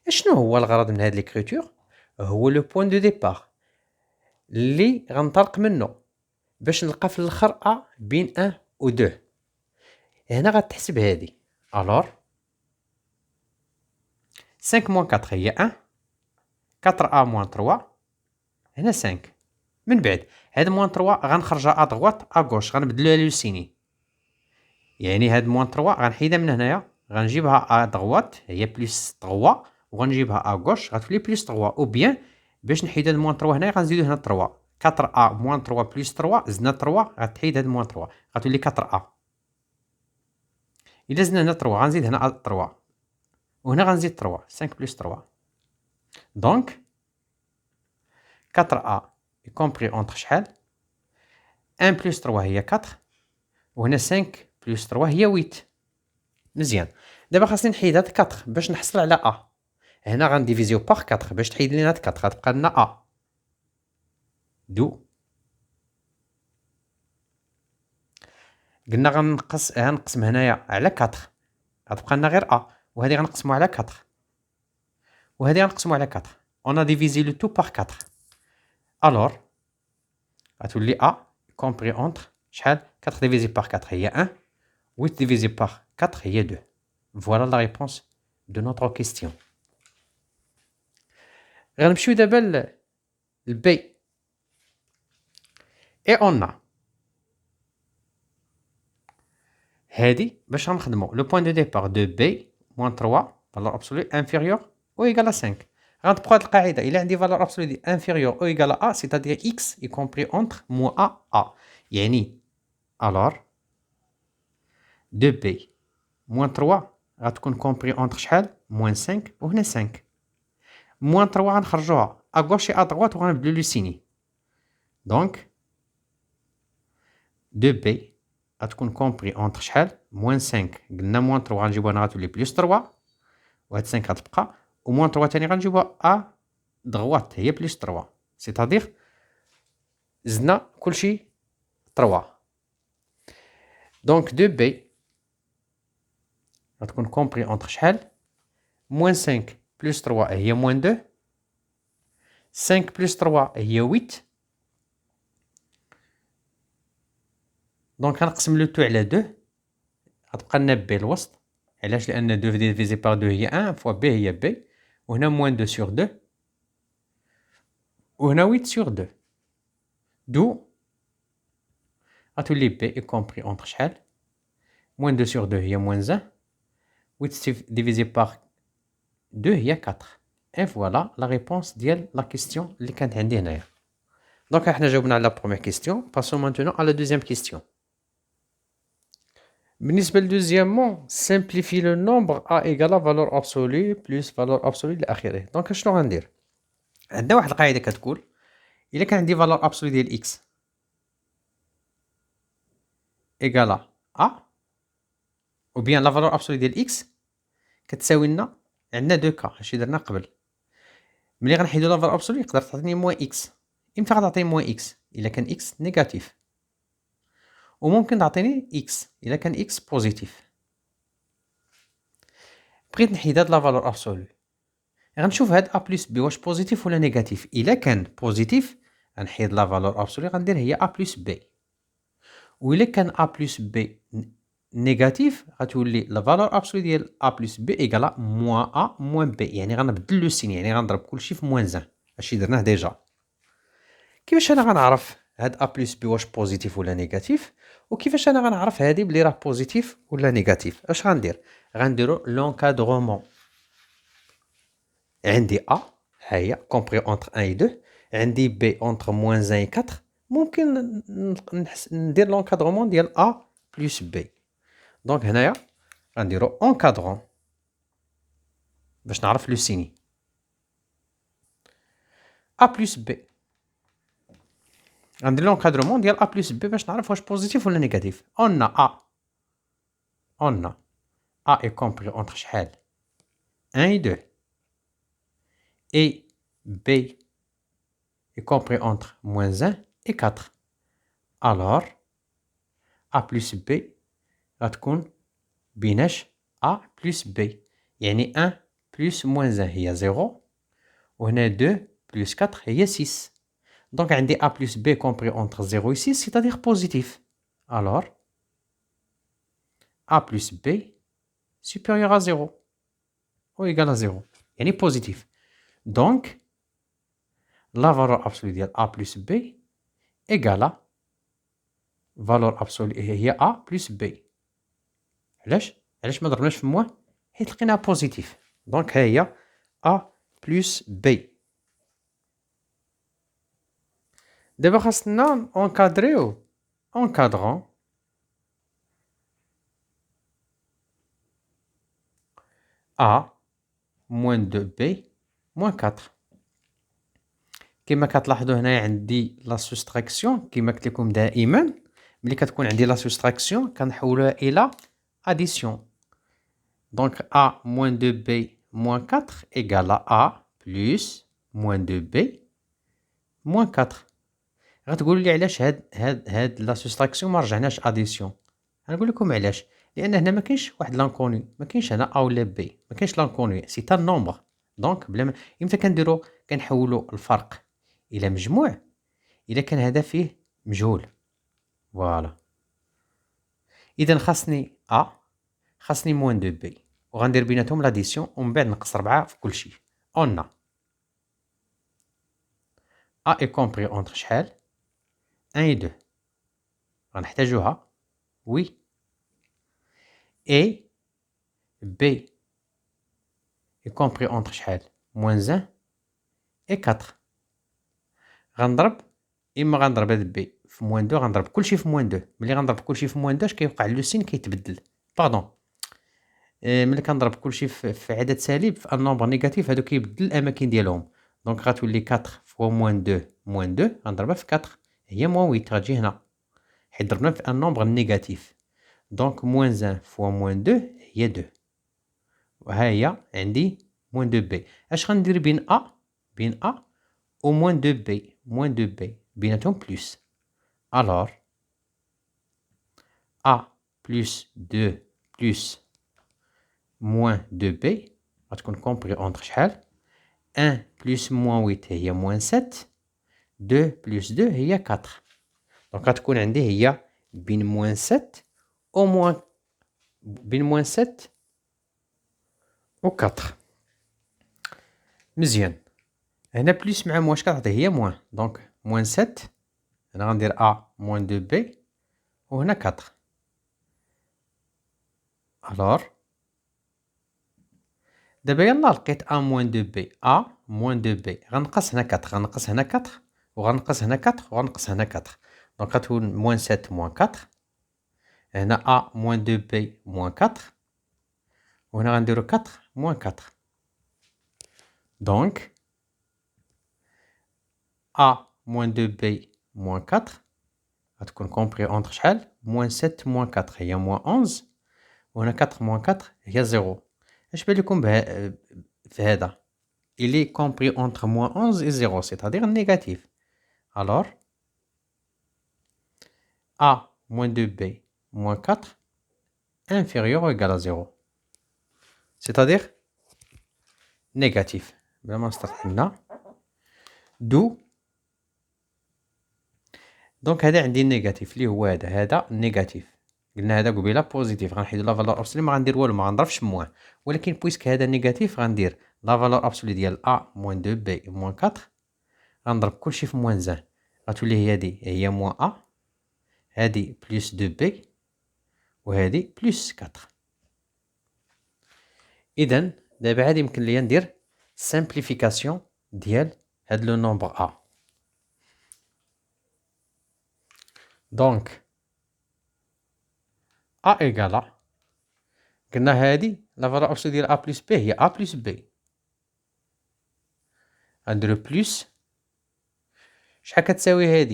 شنو هو الغرض من هاد ليكريتور؟ هو لو بوين دو ديبار اللي غنطلق منه باش نلقى في الاخر ا بين 1 و 2. هنا غتحسب هادي. الور 5 موان 4 هي 1، 4a موان 3 هنا 5. من بعد هاد موان 3 غنخرجها ا دغوات ا غوش، غنبدلوها لو سيني. يعني هاد موان 3 غنحيدها من هنايا، غنجيبها ا دغوات هي بلس 3 وغنجيبها ا غوش غتولي بلس 3. او بيان باش نحيد هاد موان 3 هنايا غنزيدو هنا 3. 4a موان 3 بلس 3 زدنا 3 غتحيد هاد موان 3 غتولي 4a. إلا زدنا هنا 3 غنزيد هنا 3 وهنا غنزيد 3 5 بلس 3. دونك 4a y compris entre شحال؟ 1 بلس 3 هي 4 وهنا 5 بلس 3 هي 8. مزيان. دابا خاصني نحيد هاد 4 باش نحصل على ا. هنا غنديفيزيو باغ 4 باش تحيد لينا هاد 4 غتبقى لنا ا دو. قلنا غنقسم هنايا على 4 غتبقى لنا غير ا، وهذه غنقسمو على 4 وهذه غنقسمو على 4. on a divisé le tout par 4. alors غتولي ا compris entre شحال؟ 4 divisé par 4 هي 1، 8 divisé par 4 هي 2. voilà la réponse de notre question. غنمشيو دابا للبي. et on a هادي باش غنخدمو لو بوين دو ديبار دو بي موان 3 فالور ابسولو انفيريور او ايكال 5. غنطبقو هاد القاعده. الا عندي فالور ابسولو دي انفيريور او ايكال ا سيتادير اكس اي كومبري اونتر موان ا يعني الور دو بي موان 3 غتكون كومبري اونتر شحال؟ موان 5 وهنا 5. موان 3 غنخرجوها ا غوش ا دغوات وغنبدلو لو سيني. دونك دو بي غتكون كومبري اونتر شحال؟ موان 5. قلنا موان 3 غنجيبوها هنا غتولي بلس 3 وهاد 5 غتبقى، وموان 3 تاني غنجيبوها ا دغوات هي بلس 3 سيتادير زدنا كلشي 3. دونك دو بي غتكون كومبري اونتر شحال؟ موان 5 بلس 3 هي موان 2، 5 بلس 3 هي 8. دونك غنقسم لو تو على 2 غتبقى لنا بي الوسط. علاش؟ لان 2 ديفيزي بار 2 هي 1 فوا بي هي بي، وهنا موان 2 سور 2 وهنا 8 سور 2. دو غتولي بي اي كومبري اونتر شحال؟ موان 2 سور 2 هي موان 1، 8 ديفيزي بار 2 هي 4. اي فوالا لا ريبونس ديال لا كيستيون اللي كانت عندي هنايا. دونك احنا جاوبنا على لا بروميير كيستيون. باسون مانتونون على لا دوزيام كيستيون. بالنسبة لدوزيامون سامبليفي لو نومبر ا ايكالا فالور ابسولي بلس فالور ابسولي الى اخره. دونك شنو غندير؟ عندنا واحد القاعدة كتقول إلا كان عندي فالور ابسولي ديال إكس إيكالا أ أو بيان لا فالور ابسولي ديال إكس كتساوي لنا عندنا دو كا هادشي درنا قبل. ملي غنحيدو لا فالور ابسولي يقدر تعطيني موان إكس. إمتى غتعطيني موان إكس؟ إلا كان إكس نيجاتيف. وممكن تعطيني إكس إلا كان إكس بوزيتيف. بغيت نحيد هاد لا فالور ابسولي غنشوف هاد أ بلس بي واش بوزيتيف ولا نيجاتيف. إلا كان بوزيتيف غنحيد لا فالور ابسولي غندير هي أ بلس بي. وإلا كان أ بلس بي نيجاتيف غتولي لا فالور ابسولي ديال أ بلس بي إيكالا موان أ موان بي. يعني غنبدل لو سين، يعني غنضرب كلشي في موان زان. هادشي درناه ديجا. كيفاش أنا غنعرف هاد أ بلس بي واش بوزيتيف ولا نيجاتيف؟ وكيفاش أنا غنعرف هادي بلي راه بوزيتيف ولا نيجاتيف؟ اش غندير؟ غنديرو لونكادغومون. عندي أ ها هي كومبري اونتر 1 و 2، عندي بي اونتر موان 1 و 4. ممكن ندير لونكادغومون ديال أ بلس بي. دونك هنايا غنديرو اونكادرون باش نعرف لو سيني أ بلس بي. غندير لونكادرومون ديال أ بلس بي باش نعرف واش بوزيتيف ولا نيجاتيف. أون أ est compris entre شحال 1 et 2 et B est compris entre moins 1 et 4. Alors A plus B غتكون بيناش A plus B، يعني 1 plus moins 1 هي 0 وهنا 2 plus 4 هي 6. Donc عندي A plus B compris entre 0 et 6 c'est-à-dire positif. Alors A plus B supérieur à 0 ou égal à 0 يعني positif. Donc la valeur absolue ديال A plus B égale à valeur absolue هي A plus B. علاش ما ضربناش في موان؟ حيت لقيناها بوزيتيف. دونك ها هي A plus B. دابا خاصنا اونكادريو اونكادرون A moins 2B moins 4. كما كتلاحظوا هنايا عندي لا سوستراكسيون كما قلت لكم دائما ملي كتكون عندي لا سوستراكسيون كنحولوها الى اديسيون. دونك A moins 2B moins 4 égale à A plus moins 2B moins 4. غتقولوا لي علاش هاد لا سوستراكسيون ما رجعناش اديسيون؟ غنقول لكم علاش. لان هنا ما كاينش واحد لانكوني، ما كاينش هنا A ولا B، ما كاينش لانكوني سي تا نومبر. دونك بلا امتى كنديروا كنحولوا الفرق الى مجموع؟ الا كان هذا فيه مجهول. فوالا. اذا خاصني A خاصني موان 2 B وغندير بيناتهم لاديسيون ومن بعد نقص 4 في كل شيء. اون A est compris entre شحال 1 et 2 غنحتاجوها وي. et B est compris entre شحال moins 1 et 4. غنضرب اما غنضرب هاد بي في موان 2 غنضرب كلشي في موان 2. ملي غنضرب كلشي في موان 2 اش كيوقع؟ لو سين كيتبدل. باردون ملي كنضرب كلشي في عدد سالب في ان نومبر نيجاتيف هادو كيبدل الاماكن ديالهم. دونك غتولي 4 فوا موان 2 موان 2 غنضربها في 4 هي موان 8 غتجي هنا حيت ضربنا في ان نومبر نيجاتيف. دونك موان 1 فوا موان 2 هي 2 وها هي عندي موان 2 بي. اش غندير بين ا و موان 2 بي؟ موان 2 بي بيناتهم بلس. alors a plus 2 plus moins 2b غتكون compris entre شحال 1 plus moins 8 هي moins 7 2 plus 2 هي 4. دونك غتكون عندي هي بين moins 7 و moins بين moins 7 و 4. مزيان. هنا بلس مع موان اش كتعطي؟ هي موان. دونك moins 7 هنا غندير a moins 2b وهنا 4. alors دابا يلا لقيت a moins 2b a moins 2b غنقص هنا 4 غنقص هنا 4 وغنقص هنا 4 وغنقص هنا 4. دونك غتكون moins 7 moins 4. هنا a moins 2b moins 4 وهنا غنديرو 4 moins 4. دونك a moins 2b moins 4 غتكون compris entre شحال moins 7 moins 4 هي moins 11 وهنا 4 moins 4 هي 0. اش بان لكم في هذا il est compris entre moins 11 et 0 c'est-à-dire négatif. Alors a moins 2b moins 4 inférieur ou égal à 0 c'est-à-dire négatif. بلا ما نستطعنا d'où دونك هذا عندي نيجاتيف اللي هو هذا نيجاتيف. قلنا هذا قبيله بوزيتيف غنحيدو لا فالور ابسولي ما غندير والو ما غنضربش موان ولكن بويسك هذا نيجاتيف غندير لا فالور ابسولي ديال ا موان 2 بي موان 4 غنضرب كلشي في موان زان غتولي هي هي موان ا هادي بلس 2 بي وهادي بلس 4. اذا دابا عاد يمكن ليا ندير سامبليفيكاسيون ديال هاد لو نومبر ا. دونك a égale قلنا هادي لا فالور ابسولي ديال a بلس b هي a بلس b غنديرو بلس شحال كتساوي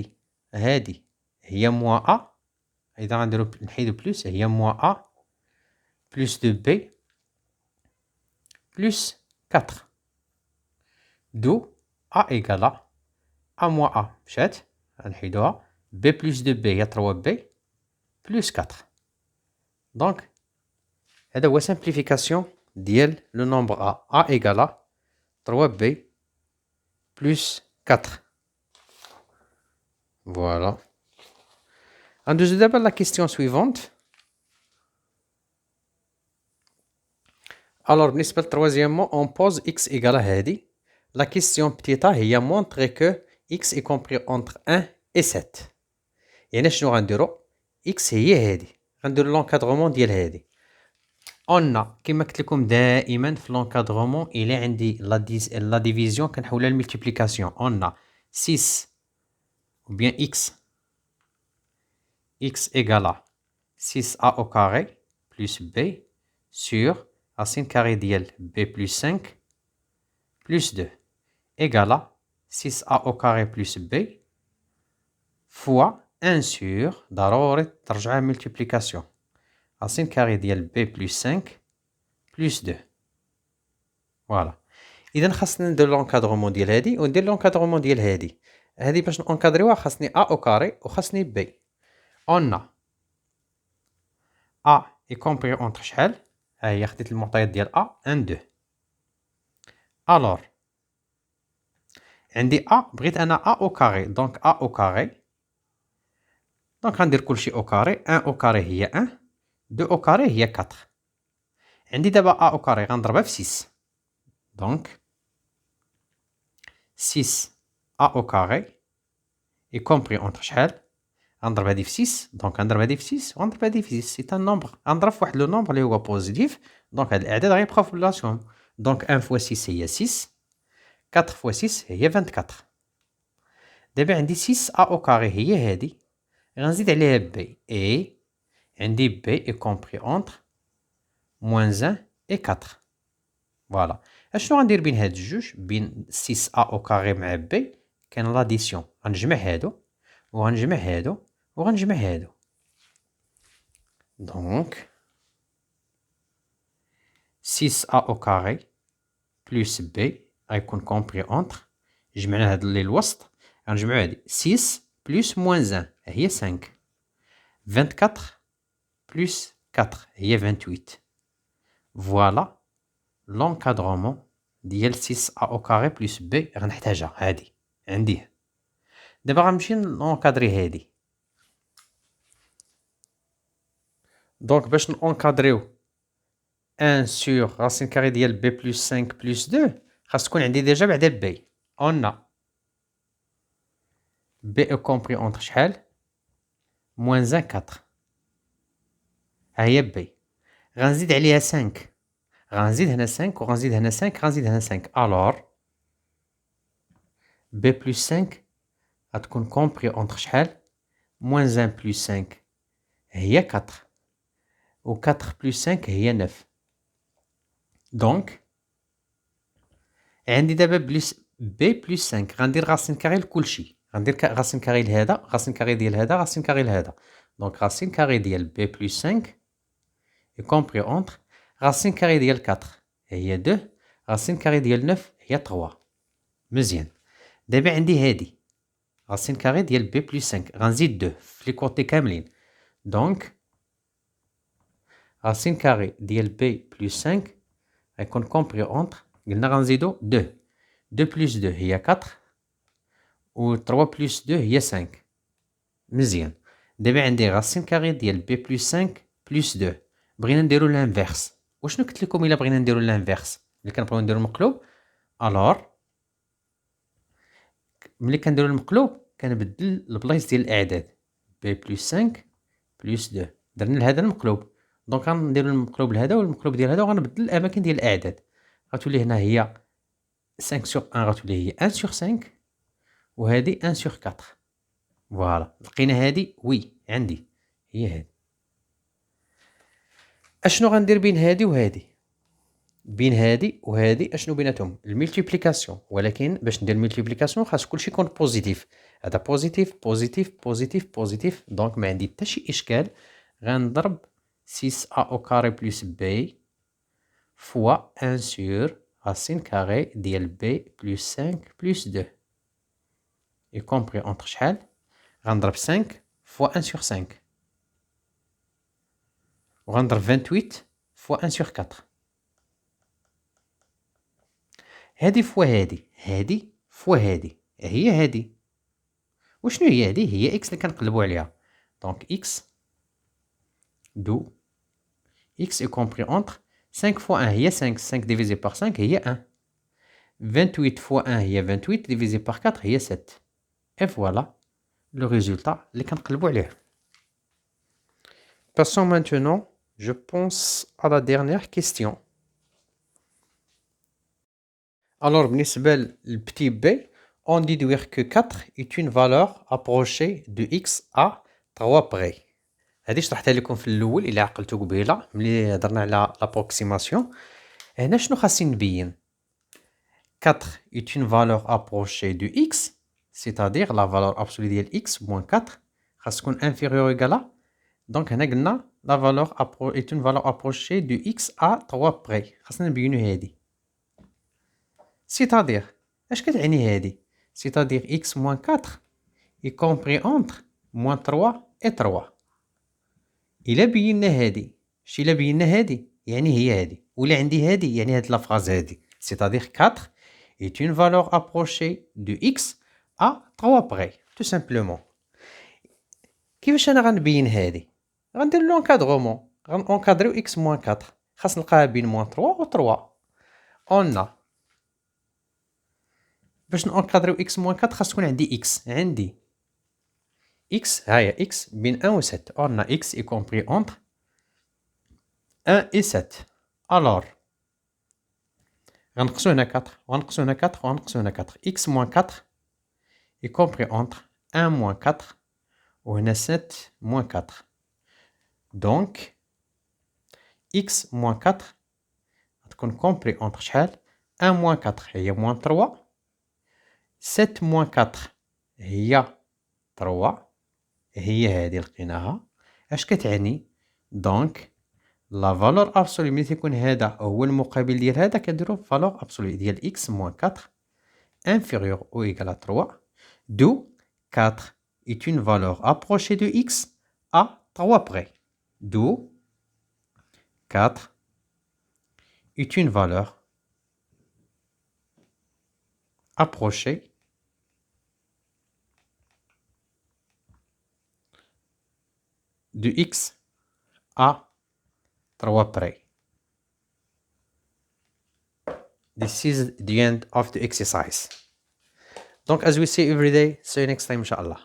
هادي هي موان a اذا غنديرو نحيدو بلس هي موان a بلس 2 b بلس 4 دو a égale a موان a مشات غنحيدوها b بلس 2 b هي 3 b بلس 4. دونك هذا هو simplification ديال لو نومبر a égale 3b plus 4. Voilà. ندوزو دابا la question suivante. Alors بالنسبة للتروازيامون on pose x égale هادي. La question petite هي montrer que x est compris entre 1 et 7. يعني شنو غنديرو x هي هادي غنديرو لونكادرومون ديال هادي. on a كما قلت لكم دائما في لونكادرومون الى عندي لا ديفيزيون كنحولها لملتيبليكاسيون. on a 6 ou bien x égale 6a au carré plus b sur racine carrée ديال b plus 5 plus 2 égale 6a au carré plus b fois 1 sur ضروري ترجعها multiplication racine carrée ديال b plus 5 plus 2. فوالا اذا خاصنا ندير لونكادرومون ديال هادي وندير لونكادرومون ديال هادي باش نونكادريوها خاصني a au carré وخاصني b. on a a est compris entre شحال ها هي خديت المعطيات ديال a 1 2. alors عندي a بغيت انا a au carré دونك a au carré دونك غندير كلشي au carré 1 au carré هي 1 2 au carré هي 4. عندي دابا a au carré غنضربها في 6 دونك 6 a au carré est compris entre شحال غنضرب هادي في 6 دونك غنضرب هادي في 6 وغنضرب هادي في 6 سي ان نومبر غنضرب في واحد لو نومبر اللي هو بوزيتيف دونك هاد الاعداد غيبقاو في بلاصتهم. دونك 1 فوا 6 هي 6 4 فوا 6 هي 24. دابا عندي 6 a au carré هي هادي غنزيد عليها b اي عندي b est compris entre moins 1 et 4. فوالا اشنو غندير بين هاد الجوج بين 6 a au carré مع b كاين لاديسيون غنجمع هادو وغنجمع هادو وغنجمع هادو. دونك 6a au carré plus b غيكون compris entre جمعنا هاد اللي الوسط غنجمعو هادي 6 plus moins 1 هي 5 24 plus 4 هي 28. فوالا لونكادرومون ديال 6a au carré plus b غنحتاجها هادي عندي. دابا غنمشي نونكادري هادي دونك باش نونكادريو 1 sur racine carrée ديال b plus 5 plus 2 خاص تكون عندي ديجا بعدا b. on a b est compris entre شحال moins 1 4 ها هي b غنزيد عليها 5 غنزيد هنا 5 وغنزيد هنا 5 غنزيد هنا 5 alors b plus 5 غتكون compris entre شحال moins 1 plus 5 هي 4 و 4 plus 5 هي 9. دونك عندي دابا بلس b plus 5 غندير راسين كاري لكلشي غندير راسين كاري لهذا، راسين كاري ديال هذا، راسين كاري لهذا. دونك راسين كاري ديال بي بلس 5 اي كومبري اونتر راسين كاري ديال 4 هي 2، راسين كاري ديال 9 هي 3. مزيان. دابا عندي هادي راسين كاري ديال بي بلس 5 غنزيد 2 في لي كوتي كاملين. دونك راسين كاري ديال بي بلس 5 غيكون كومبري اونتر، قلنا غنزيدو 2. 2 بلس 2 هي 4 و 3 بلس 2 هي 5. مزيان. دابا عندي راسين كاري ديال بي بلس 5 بلس 2. بغينا نديرو لانفيرس. وشنو قلت لكم الا بغينا نديرو لانفيرس؟ ملي كنبغيو نديرو المقلوب، الور ملي كنديرو المقلوب كنبدل البلايص ديال الاعداد. بي بلس 5 بلس 2 درنا لهذا المقلوب. دونك غنديرو المقلوب لهذا والمقلوب ديال هذا وغنبدل الاماكن ديال الاعداد. غتولي هنا هي 5 sur 1 غتولي هي 1 sur 5 وهذه 1 sur 4. فوالا لقينا هذه وي عندي هي هذه. اشنو غندير بين هذه وهذه؟ بين هذه وهذه اشنو بيناتهم؟ الملتيبليكاسيون. ولكن باش ندير الملتيبليكاسيون خاص كلشي يكون بوزيتيف. هذا بوزيتيف بوزيتيف بوزيتيف بوزيتيف. دونك ما عندي حتى شي اشكال. غنضرب 6a au carré plus b fois 1 sur racine carrée ديال b plus 5 plus 2 y compris entre شحال؟ غنضرب 5 fois 1 sur 5 وغنضرب 28 fois 1 sur 4. هادي فوا هادي، هادي فوا هادي هي هادي. وشنو هي هادي؟ هي اكس اللي كنقلبو عليها. دونك اكس دو اكس اي كومبري اونتر 5 فوا 1 هي 5، 5 ديفيزي بار 5 هي 1. 28 فوا 1 هي 28 ديفيزي بار 4 هي 7. اي فوالا لو ريزولتا اللي كنقلبو عليه. Passons maintenant, je pense, à la dernière question. Alors, بالنسبة للبتي b, on déduire que 4 est une valeur approchée de x à 3 près. هادي شرحتها لكم في الاول الى عقلتو قبيله ملي هضرنا على لابروكسيماسيون. هنا شنو خاصني نبين؟ 4 est une valeur approchée de x, c'est-à-dire la valeur absolue ديال x moins 4 خاص تكون inférieure ou égale à. دونك هنا قلنا la valeur est une valeur approchée de x à 3 près. خاصنا نبينو هادي. c'est-à-dire اش كتعني هادي؟ c'est-à-dire x moins 4 y compris entre moins 3 et 3. إلا بينا هادي، إلا بينا هادي يعني هي هادي، ولا عندي هادي يعني هاد لافراز هادي. c'est-à-dire 4 est une valeur approchée de x à 3 près tout simplement. كيفاش انا غنبين هادي؟ غندير لونكادغومون، غنونكادريو x moins 4. خاص نلقاها بين moins 3 و 3. on a باش نونكادريو x moins 4 خاص تكون عندي x، عندي x هاهي x بين 1 و 7. on a x y compris entre 1 et 7. alors غنقصو هنا 4 وغنقصو هنا 4 وغنقصو هنا 4. x moins 4 y compris entre 1 moins 4 وهنا 7 moins 4. donc x moins 4 غتكون compris entre شحال؟ 1 moins 4 هي moins 3، 7 moins 4 هي 3 هي هادي لقيناها. اش كتعني؟ دونك لا فالور ابسولي ملي تيكون هذا هو المقابل ديال هذا كنديرو فالور ابسولي ديال x moins 4 inférieur ou égal à 3 d'où 4 est une valeur approchée de x à 3 près. d'où 4 est une valeur approchée de x à 3 près. This is the end of the exercise. Donc as we say every day, see you next time inshallah.